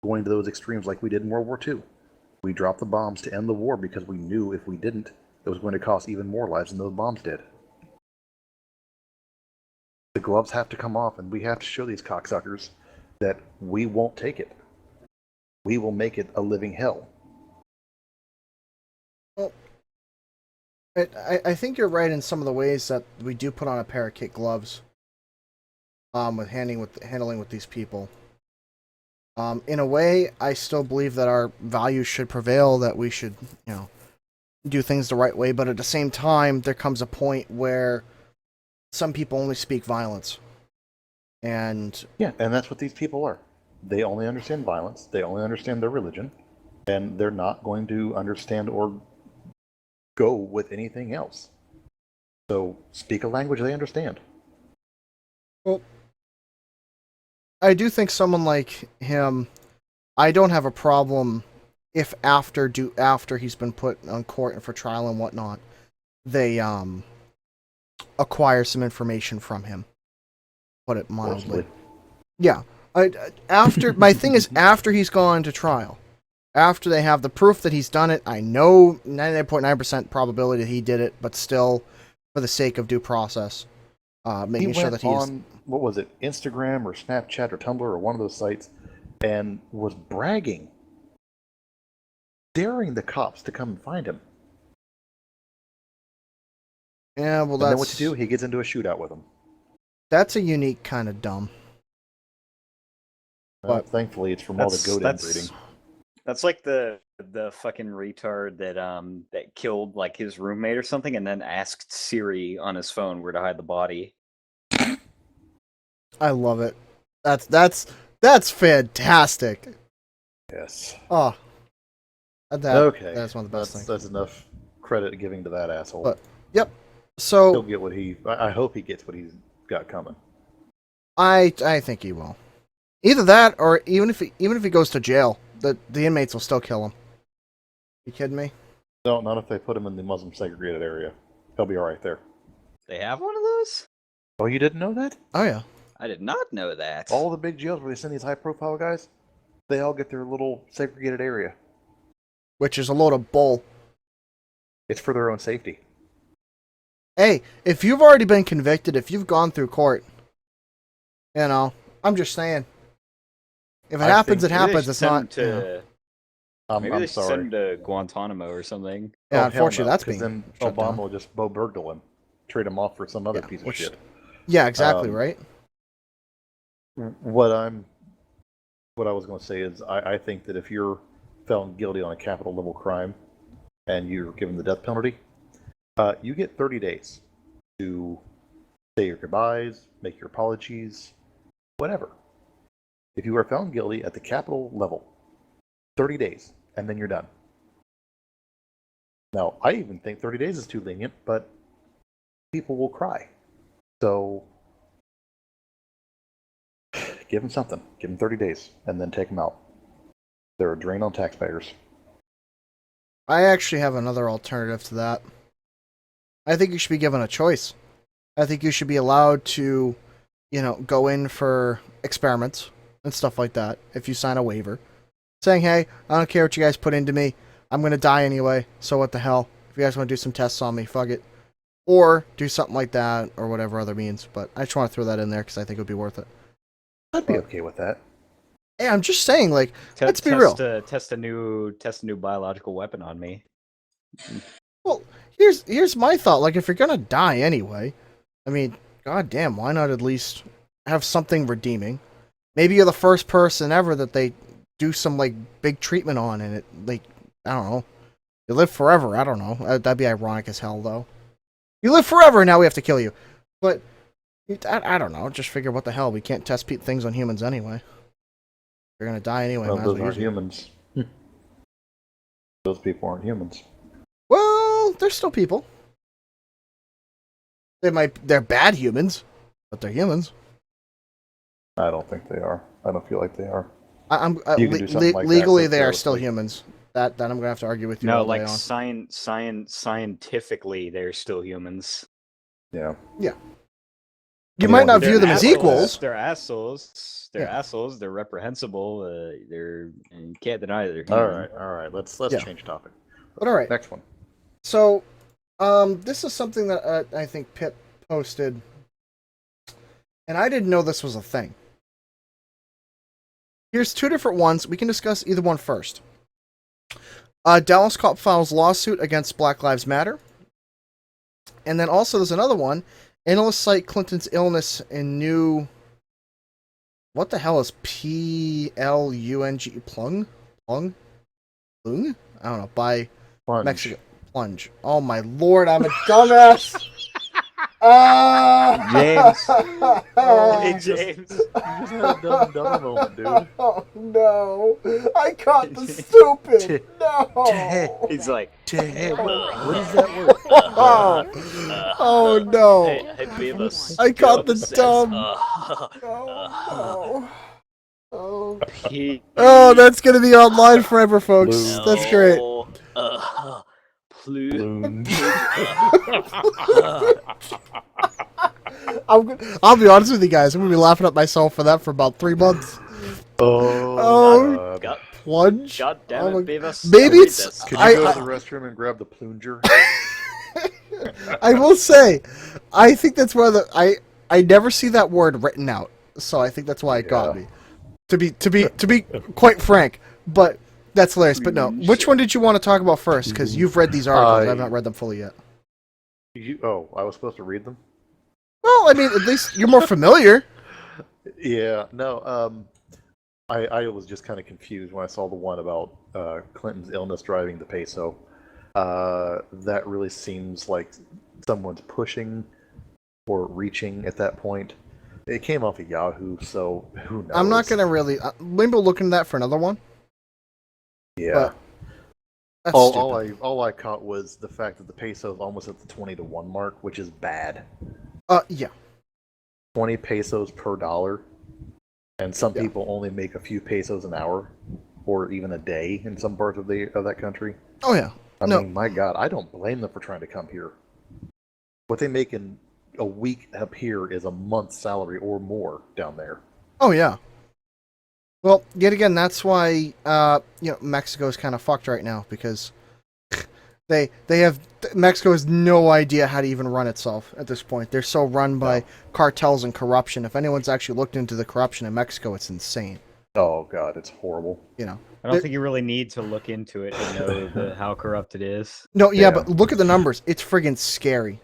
Speaker 3: going to those extremes like we did in World War II. We dropped the bombs to end the war because we knew if we didn't, it was going to cost even more lives than those bombs did. The gloves have to come off, and we have to show these cocksuckers that we won't take it. We will make it a living hell.
Speaker 1: Well, I think you're right in some of the ways that we do put on a pair of kit gloves with handling with these people. In a way, I still believe that our values should prevail, that we should, do things the right way, but at the same time, there comes a point where some people only speak violence. And
Speaker 3: that's what these people are. They only understand violence, they only understand their religion, and they're not going to understand or go with anything else. So speak a language they understand.
Speaker 1: Well, I do think someone like him, I don't have a problem if after he's been put on court and for trial and whatnot, they acquire some information from him. Put it mildly.
Speaker 3: Forcibly.
Speaker 1: Yeah. After my thing is after he's gone to trial, after they have the proof that he's done it, I know 99.9% probability that he did it, but still, for the sake of due process, making sure that he's
Speaker 3: on, what was it, Instagram or Snapchat or Tumblr or one of those sites, and was bragging, daring the cops to come and find him.
Speaker 1: Yeah, well,
Speaker 3: and then what to do? He gets into a shootout with them.
Speaker 1: That's a unique kind of dumb.
Speaker 3: Well,
Speaker 1: But
Speaker 3: thankfully, it's from all the goat inbreeding.
Speaker 5: That's like the fucking retard that killed like his roommate or something, and then asked Siri on his phone where to hide the body.
Speaker 1: I love it. That's fantastic.
Speaker 3: Yes.
Speaker 1: Oh,
Speaker 3: okay.
Speaker 1: That's one of the best things.
Speaker 3: That's enough credit giving to that asshole.
Speaker 1: But yep. So
Speaker 3: he'll get what I hope he gets what he's got coming.
Speaker 1: I think he will. Either that, or even if he goes to jail, the inmates will still kill him. You kidding me?
Speaker 3: No, not if they put him in the Muslim segregated area. He'll be all right there.
Speaker 5: They have one of those?
Speaker 3: Oh, you didn't know that?
Speaker 1: Oh yeah.
Speaker 5: I did not know that.
Speaker 3: All the big jails where they send these high-profile guys, they all get their little segregated area.
Speaker 1: Which is a load of bull.
Speaker 3: It's for their own safety.
Speaker 1: Hey, if you've already been convicted, if you've gone through court, I'm just saying. If it happens, it happens. It's not.
Speaker 5: Maybe
Speaker 3: I'm
Speaker 5: they should
Speaker 3: sorry.
Speaker 5: send him to Guantanamo or something.
Speaker 1: Yeah,
Speaker 3: Oh,
Speaker 1: unfortunately,
Speaker 3: no,
Speaker 1: that's being.
Speaker 3: then
Speaker 1: shut
Speaker 3: Obama
Speaker 1: down.
Speaker 3: will just Bo Bergdale him, trade him off for some other piece of shit.
Speaker 1: Yeah, exactly right.
Speaker 3: What I was going to say is, I think that if you're found guilty on a capital level crime and you're given the death penalty, you get 30 days to say your goodbyes, make your apologies, whatever. If you are found guilty at the capital level, 30 days, and then you're done. Now, I even think 30 days is too lenient, but people will cry. So, give them something. Give them 30 days, and then take them out. They're a drain on taxpayers.
Speaker 1: I actually have another alternative to that. I think you should be given a choice. I think you should be allowed to, go in for experiments and stuff like that if you sign a waiver. Saying, hey, I don't care what you guys put into me. I'm going to die anyway, so what the hell? If you guys want to do some tests on me, fuck it. Or do something like that, or whatever other means. But I just want to throw that in there because I think it would be worth it.
Speaker 3: I'd be okay with that.
Speaker 1: Hey, I'm just saying, let's be real.
Speaker 5: Test a new biological weapon on me.
Speaker 1: Well, here's my thought. If you're gonna die anyway, I mean, god damn, why not at least have something redeeming? Maybe you're the first person ever that they do some, like, big treatment on, and it, like, I don't know. You live forever, I don't know. That'd be ironic as hell, though. You live forever, now we have to kill you. But, I don't know, just figure what the hell, we can't test things on humans anyway. They're gonna die anyway,
Speaker 3: Well,
Speaker 1: might as
Speaker 3: those
Speaker 1: well
Speaker 3: aren't
Speaker 1: use it.
Speaker 3: humans. Those people aren't humans.
Speaker 1: Well, they're still people. They're bad humans, but they're humans.
Speaker 3: I don't think they are. I don't feel like they are.
Speaker 1: You can
Speaker 3: do something like that
Speaker 1: legally, they are still
Speaker 3: carelessly.
Speaker 1: humans. That I'm gonna have to argue with you
Speaker 5: No,
Speaker 1: all day
Speaker 5: like
Speaker 1: on.
Speaker 5: scientifically, they're still humans.
Speaker 3: Yeah.
Speaker 1: You might not
Speaker 5: They're
Speaker 1: view them as
Speaker 5: assholes.
Speaker 1: equals.
Speaker 5: They're assholes. They're
Speaker 1: Yeah.
Speaker 5: assholes. They're reprehensible. You can't deny that they're
Speaker 3: All
Speaker 5: human.
Speaker 3: right. All right. Let's
Speaker 1: Yeah.
Speaker 3: change topic.
Speaker 1: But all right.
Speaker 3: Next one.
Speaker 1: So, this is something that I think Pip posted, and I didn't know this was a thing. Here's two different ones. We can discuss either one first. Dallas cop files lawsuit against Black Lives Matter. And then also there's another one. Analysts cite Clinton's illness in new... What the hell is P-L-U-N-G? Plung? Plung? Plung? I don't know. By
Speaker 3: Plunge.
Speaker 1: Mexico. Plunge. Oh my lord, I'm a dumbass! Ah!
Speaker 5: James.
Speaker 1: Oh,
Speaker 5: Hey, James.
Speaker 3: You just had a dumb dumber moment, dude.
Speaker 1: oh no! I caught the stupid! No!
Speaker 5: He's like,
Speaker 3: What is that word?
Speaker 1: Oh no!
Speaker 7: Hey, Beavis.
Speaker 1: I caught the
Speaker 7: Says,
Speaker 1: dumb.
Speaker 7: uh,
Speaker 1: Oh, oh.
Speaker 5: he.
Speaker 1: Oh, that's gonna be online forever, folks.
Speaker 3: Blue.
Speaker 1: That's great.
Speaker 7: no,
Speaker 3: Plunge.
Speaker 1: I'll be honest with you guys. I'm gonna be laughing at myself for that for about 3 months.
Speaker 3: Oh.
Speaker 7: God,
Speaker 1: Plunge.
Speaker 7: God damn
Speaker 1: Oh
Speaker 7: it,
Speaker 1: my-
Speaker 7: Beavis.
Speaker 1: Maybe
Speaker 7: Read
Speaker 1: it's-
Speaker 7: this.
Speaker 3: Can you go to the restroom and grab the plunger?
Speaker 1: I will say, I think that's why I never see that word written out, so I think that's why it got
Speaker 3: Yeah.
Speaker 1: me. To be quite frank, but that's hilarious. But no, which one did you want to talk about first? Because you've read these articles, I've not read them fully yet.
Speaker 3: I was supposed to read them?
Speaker 1: Well, I mean, at least you're more familiar.
Speaker 3: Yeah, no, I was just kind of confused when I saw the one about Clinton's illness driving the peso. That really seems like someone's pushing or reaching at that point. It came off of Yahoo, so who knows?
Speaker 1: I'm not gonna really. Maybe we'll look into that for another one.
Speaker 3: Yeah.
Speaker 1: But that's
Speaker 3: All I caught was the fact that the peso is almost at the 20-to-1 mark, which is bad.
Speaker 1: Yeah.
Speaker 3: 20 pesos per dollar, and some
Speaker 1: Yeah.
Speaker 3: people only make a few pesos an hour, or even a day in some parts of that country.
Speaker 1: Oh yeah.
Speaker 3: I
Speaker 1: No.
Speaker 3: mean, my God, I don't blame them for trying to come here. What they make in a week up here is a month's salary or more down there.
Speaker 1: Oh yeah. Well, yet again, that's why Mexico's kind of fucked right now because Mexico has no idea how to even run itself at this point. They're so run by cartels and corruption. If anyone's actually looked into the corruption in Mexico, it's insane.
Speaker 3: Oh God, it's horrible.
Speaker 1: You know.
Speaker 5: I don't think you really need to look into it to know how corrupt it is.
Speaker 1: No, yeah,
Speaker 3: Yeah.
Speaker 1: but look at the numbers. It's friggin' scary.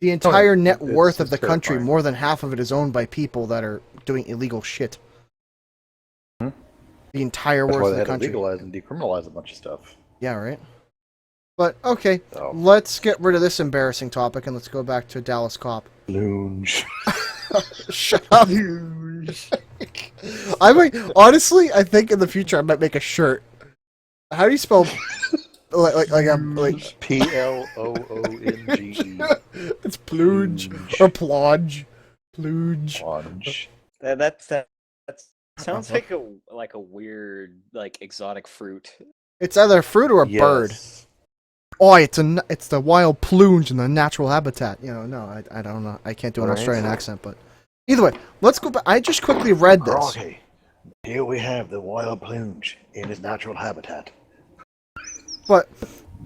Speaker 1: The entire net
Speaker 3: It's-
Speaker 1: worth of
Speaker 3: it's
Speaker 1: the country,
Speaker 3: terrifying.
Speaker 1: more than half of it is owned by people that are doing illegal shit.
Speaker 3: Hmm?
Speaker 1: The entire
Speaker 3: That's
Speaker 1: worth
Speaker 3: why
Speaker 1: of
Speaker 3: they
Speaker 1: the
Speaker 3: had to
Speaker 1: country.
Speaker 3: legalize and decriminalize a bunch of stuff.
Speaker 1: Yeah, right. But okay,
Speaker 3: So.
Speaker 1: let's get rid of this embarrassing topic and let's go back to Dallas Cop.
Speaker 3: Lounge.
Speaker 1: Shut up. I might honestly. I think in the future I might make a shirt. How do you spell like
Speaker 3: P-L-O-O-N-G-E.
Speaker 1: It's plunge or plodge. Plunge.
Speaker 3: Plunge.
Speaker 5: That sounds like a weird exotic fruit.
Speaker 1: It's either a fruit or a bird.
Speaker 3: Yes.
Speaker 1: Oh, it's the wild plunge in the natural habitat. No, I don't know. I can't do an
Speaker 3: Right.
Speaker 1: Australian accent, but either way, let's go back. I just quickly read this.
Speaker 3: Okay. Here we have the wild plunge in its natural habitat.
Speaker 1: But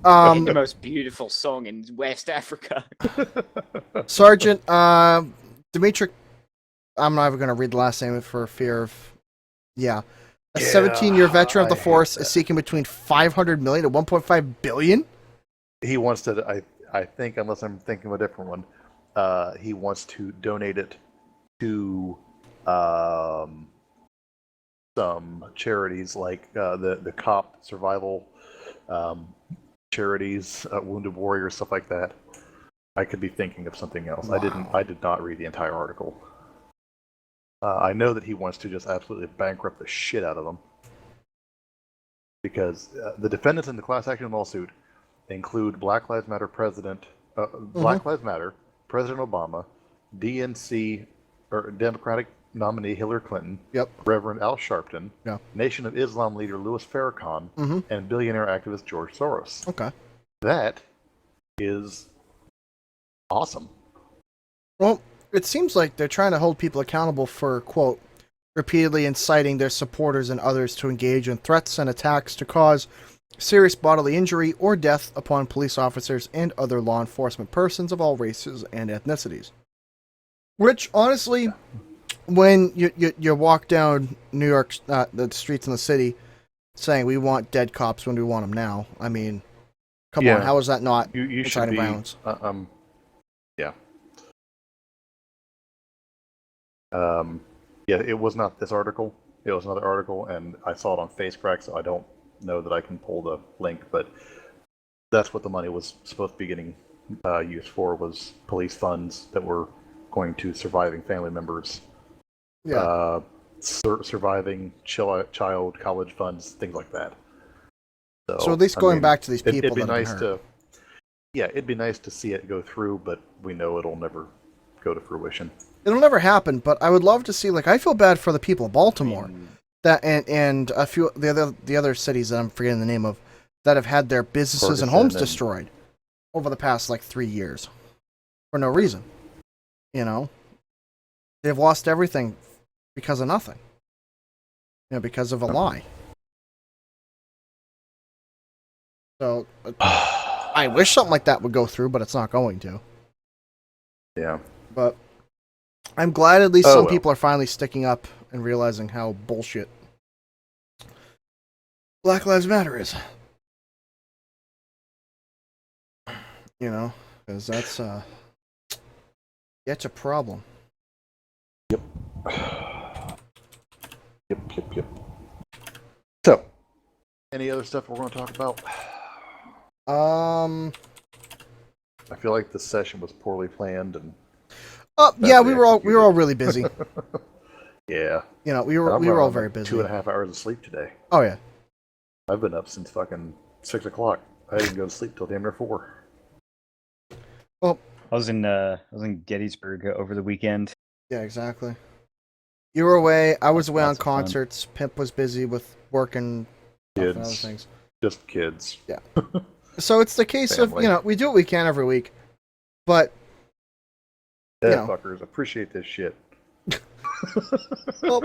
Speaker 5: The most beautiful song in West Africa.
Speaker 1: Sergeant Dimitri, I'm not even going to read the last name for fear of a 17-year veteran of the
Speaker 3: I hate
Speaker 1: force
Speaker 3: that.
Speaker 1: is seeking between 500 million and 1.5 billion.
Speaker 3: He wants to, I think, unless I'm thinking of a different one, he wants to donate it to some charities like the cop survival charities, Wounded Warriors, stuff like that. I could be thinking of something else.
Speaker 1: Wow.
Speaker 3: I did not read the entire article. I know that he wants to just absolutely bankrupt the shit out of them. Because the defendants in the class action lawsuit include Black Lives Matter President Obama, DNC or Democratic nominee Hillary Clinton,
Speaker 1: Yep.
Speaker 3: Reverend Al Sharpton,
Speaker 1: Yeah.
Speaker 3: Nation of Islam leader Louis Farrakhan, and billionaire activist George Soros.
Speaker 1: Okay.
Speaker 3: That is awesome.
Speaker 1: Well, it seems like they're trying to hold people accountable for, quote, repeatedly inciting their supporters and others to engage in threats and attacks to cause serious bodily injury or death upon police officers and other law enforcement persons of all races and ethnicities. Which, honestly, when you walk down New York, the streets in the city, saying we want dead cops when we want them now, I mean, come on, how is that not
Speaker 3: you should
Speaker 1: inciting
Speaker 3: be
Speaker 1: violence?
Speaker 3: Yeah. Yeah, it was not this article. It was another article, and I saw it on FaceCrack, so I don't know that I can pull the link, but that's what the money was supposed to be getting used for, was police funds that were going to surviving family members.
Speaker 1: Yeah.
Speaker 3: Surviving child college funds, things like that.
Speaker 1: So at least going back to these people
Speaker 3: it'd be
Speaker 1: that
Speaker 3: nice
Speaker 1: have been hurt.
Speaker 3: it'd be nice to see it go through, but we know it'll never go to fruition.
Speaker 1: It'll never happen, but I would love to see, like, I feel bad for the people of Baltimore, that and a few the other cities that I'm forgetting the name of, that have had their businesses and homes destroyed over the past, like, 3 years for no reason. You know, they've lost everything because of nothing. You know, because of a lie. So I wish something like that would go through, but it's not going to.
Speaker 3: Yeah.
Speaker 1: But I'm glad at least some people are finally sticking up and realizing how bullshit Black Lives Matter is. You know, because that's a problem.
Speaker 3: Yep. Yep. So, any other stuff we're going to talk about? I feel like this session was poorly planned and.
Speaker 1: Yeah, we were all really busy.
Speaker 3: Yeah.
Speaker 1: You know, we were all very busy.
Speaker 3: 2.5 hours of sleep today.
Speaker 1: Oh yeah.
Speaker 3: I've been up since fucking 6 o'clock. I didn't go to sleep till damn near 4.
Speaker 1: Well,
Speaker 5: I was in Gettysburg over the weekend.
Speaker 1: Yeah, exactly. You were away. I was away on
Speaker 5: Lots of fun.
Speaker 1: concerts. Pimp was busy with work and stuff and other
Speaker 3: Kids.
Speaker 1: things.
Speaker 3: Just kids.
Speaker 1: Yeah. So it's the case of,
Speaker 3: Family.
Speaker 1: you know, we do what we can every week, but
Speaker 3: Fuckers, appreciate this shit.
Speaker 1: well,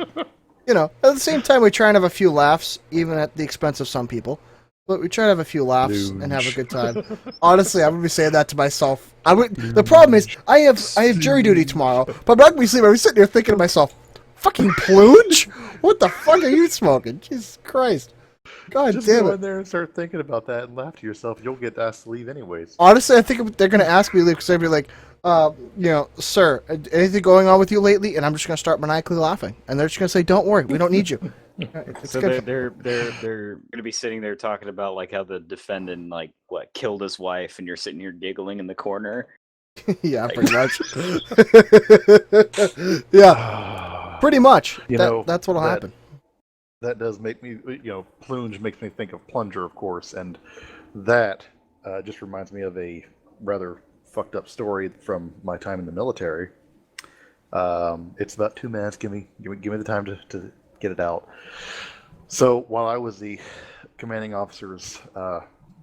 Speaker 1: you know, at the same time, we try and have a few laughs, even at the expense of some people. But we try to have a few laughs and have a good time. Honestly, I would be saying that to myself. The problem is, I have jury duty tomorrow, but I'm not going to be sleeping. I'm sitting there thinking to myself, fucking plunge? What the fuck are you smoking? Jesus Christ. God
Speaker 3: Just
Speaker 1: damn
Speaker 3: go
Speaker 1: it.
Speaker 3: in there and start thinking about that and laugh to yourself. You'll get asked to leave anyways.
Speaker 1: Honestly, I think they're going to ask me to leave because they'll be like, you know, sir, anything going on with you lately? And I'm just going to start maniacally laughing. And they're just going to say, don't worry, we don't need you. It's
Speaker 5: So
Speaker 1: good.
Speaker 5: they're going to be sitting there talking about like how the defendant killed his wife, and you're sitting here giggling in the corner.
Speaker 1: Yeah, pretty much. Yeah, pretty much. That's what'll happen.
Speaker 3: That does make me, plunge makes me think of plunger, of course, and that just reminds me of a rather fucked up story from my time in the military. It's about 2 minutes. Give me the time to get it out. So while I was the commanding officer's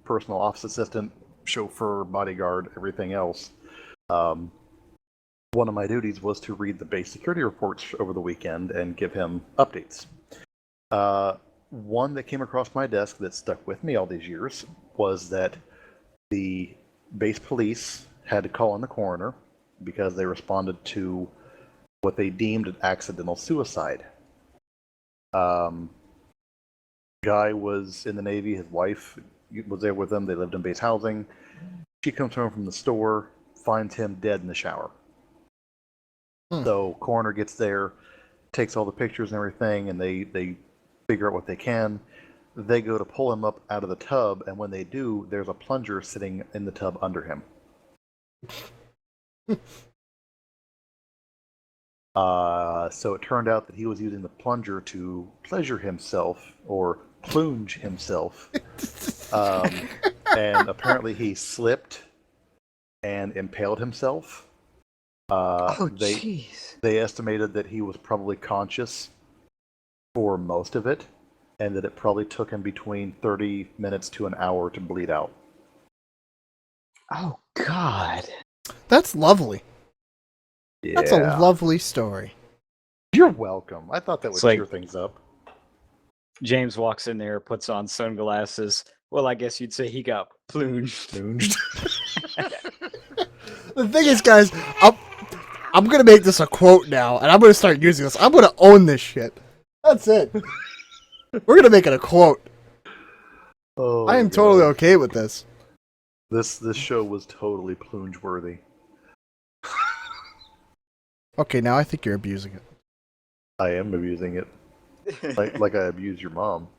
Speaker 3: personal office assistant, chauffeur, bodyguard, everything else, one of my duties was to read the base security reports over the weekend and give him updates. One that came across my desk that stuck with me all these years was that the base police had to call in the coroner because they responded to what they deemed an accidental suicide. Guy was in the Navy, his wife was there with him, they lived in base housing. She comes home from the store, finds him dead in the shower. So coroner gets there, takes all the pictures and everything, and they figure out what they can. They go to pull him up out of the tub, and when they do, there's a plunger sitting in the tub under him. So it turned out that he was using the plunger to pleasure himself, or plunge himself. And apparently he slipped and impaled himself.
Speaker 5: Jeez.
Speaker 3: They estimated that he was probably conscious for most of it, and that it probably took him between 30 minutes to an hour to bleed out.
Speaker 5: Oh God.
Speaker 1: That's lovely.
Speaker 3: Yeah.
Speaker 1: That's a lovely story.
Speaker 3: You're welcome. I thought that would
Speaker 5: It's like-
Speaker 3: cheer things up.
Speaker 5: James walks in there, puts on sunglasses. Well, I guess you'd say he got plunged.
Speaker 1: The thing is, guys, I'm gonna make this a quote now, and I'm gonna start using this. I'm gonna own this shit. That's it. We're gonna make it a quote.
Speaker 3: Oh,
Speaker 1: I am
Speaker 3: God.
Speaker 1: totally okay with this.
Speaker 3: This show was totally plunge worthy.
Speaker 1: Okay, now I think you're abusing it.
Speaker 3: I am abusing it, like I abuse your mom.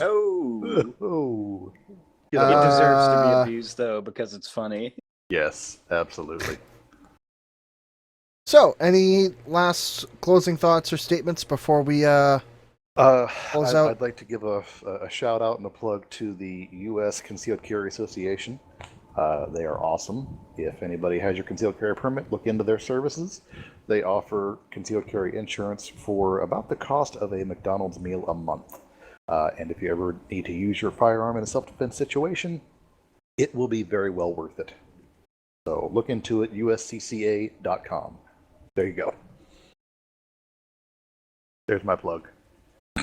Speaker 5: Oh.
Speaker 3: Oh.
Speaker 5: It deserves to be
Speaker 1: Uh,
Speaker 5: abused though because it's funny.
Speaker 3: Yes, absolutely.
Speaker 1: So, any last closing thoughts or statements before we Close out.
Speaker 3: I'd like to give a shout out and a plug to the U.S. Concealed Carry Association. They are awesome. If anybody has your concealed carry permit, look into their services. They offer concealed carry insurance for about the cost of a McDonald's meal a month. And if you ever need to use your firearm in a self-defense situation, it will be very well worth it. So look into it, uscca.com. There you go. There's my plug.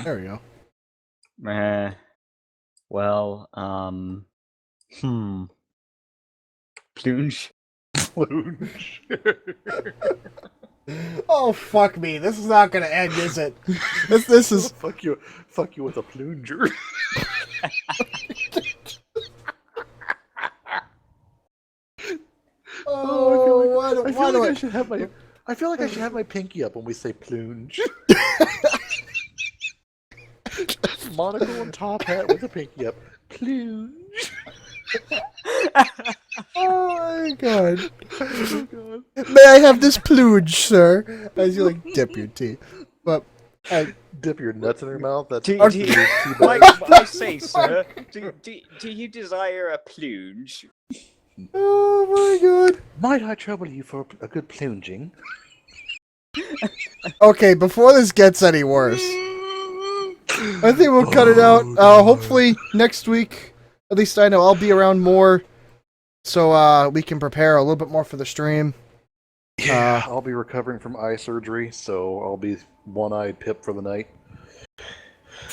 Speaker 1: there we go.
Speaker 5: Well, plunge.
Speaker 3: Plunge.
Speaker 1: Oh fuck me! This is not gonna end, is it? This is.
Speaker 3: Fuck you with a plunger.
Speaker 1: Oh, why do I?
Speaker 3: I feel like I should have my pinky up when we say plunge. Monocle and top hat with a pinky up. Plunge.
Speaker 1: Oh my god!
Speaker 3: Oh god.
Speaker 1: May I have this plunge, sir? As you like dip your tea, but
Speaker 3: Dip your nuts in your mouth. That's
Speaker 5: Do,
Speaker 1: Are-
Speaker 5: do,
Speaker 3: your tea
Speaker 5: like
Speaker 3: bag.
Speaker 5: I say, sir, do you desire a plunge?
Speaker 1: oh my god!
Speaker 3: Might I trouble you for a good plunging?
Speaker 1: Okay, before this gets any worse, I think we'll cut it out. Hopefully next week, at least I know I'll be around more, so we can prepare a little bit more for the stream.
Speaker 3: Yeah, I'll be recovering from eye surgery, so I'll be one-eyed Pip for the night.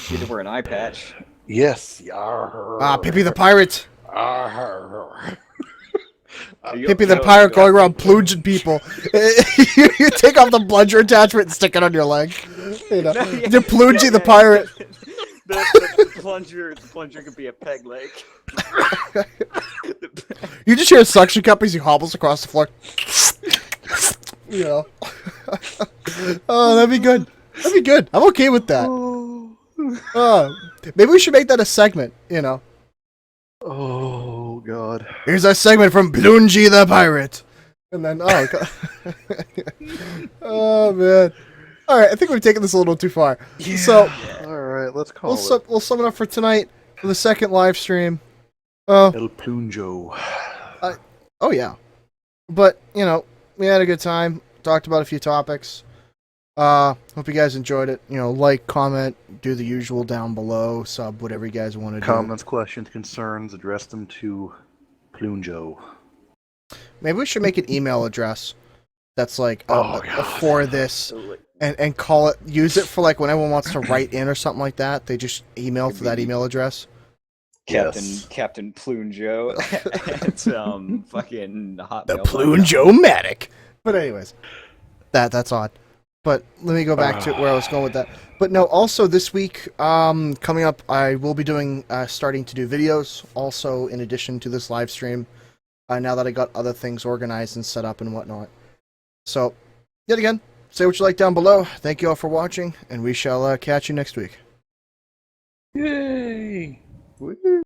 Speaker 5: You need to wear an eye patch.
Speaker 3: Yes. Yarr.
Speaker 1: Pippi the pirate.
Speaker 3: Yarr.
Speaker 1: Pippi the pirate going around plunging people. you take off the plunger attachment and stick it on your leg. You know, you're plunging the pirate.
Speaker 5: The plunger could be a peg leg.
Speaker 1: You just hear a suction cup as he hobbles across the floor. You know. Oh, that'd be good. That'd be good. I'm okay with that. Maybe we should make that a segment, you know.
Speaker 3: Oh god.
Speaker 1: Here's our segment from Plungy the Pirate. And then, oh, God. Oh, man. All right, I think we've taken this a little too far.
Speaker 3: Yeah.
Speaker 1: So,
Speaker 3: All right, let's call it.
Speaker 1: we'll sum it up for tonight for the second live stream. Oh,
Speaker 3: El Plunjo.
Speaker 1: oh yeah. But, you know, we had a good time. Talked about a few topics. Hope you guys enjoyed it. You know, like, comment, do the usual down below, sub, whatever you guys want to do.
Speaker 3: Comments, questions, concerns, address them to Plunjo.
Speaker 1: Maybe we should make an email address that's like
Speaker 3: Oh, God.
Speaker 1: for this and call it, use it for like when everyone wants to write in or something like that. They just email to that email address.
Speaker 3: Yes.
Speaker 5: Captain Plunjo. It's fucking hot.
Speaker 1: The Plunjo-matic. But anyways, that's odd. But let me go back to where I was going with that. But no, also this week, coming up, I will be doing, starting to do videos, also in addition to this live stream, now that I got other things organized and set up and whatnot. So, yet again, say what you like down below. Thank you all for watching, and we shall catch you next week.
Speaker 3: Yay! Woo.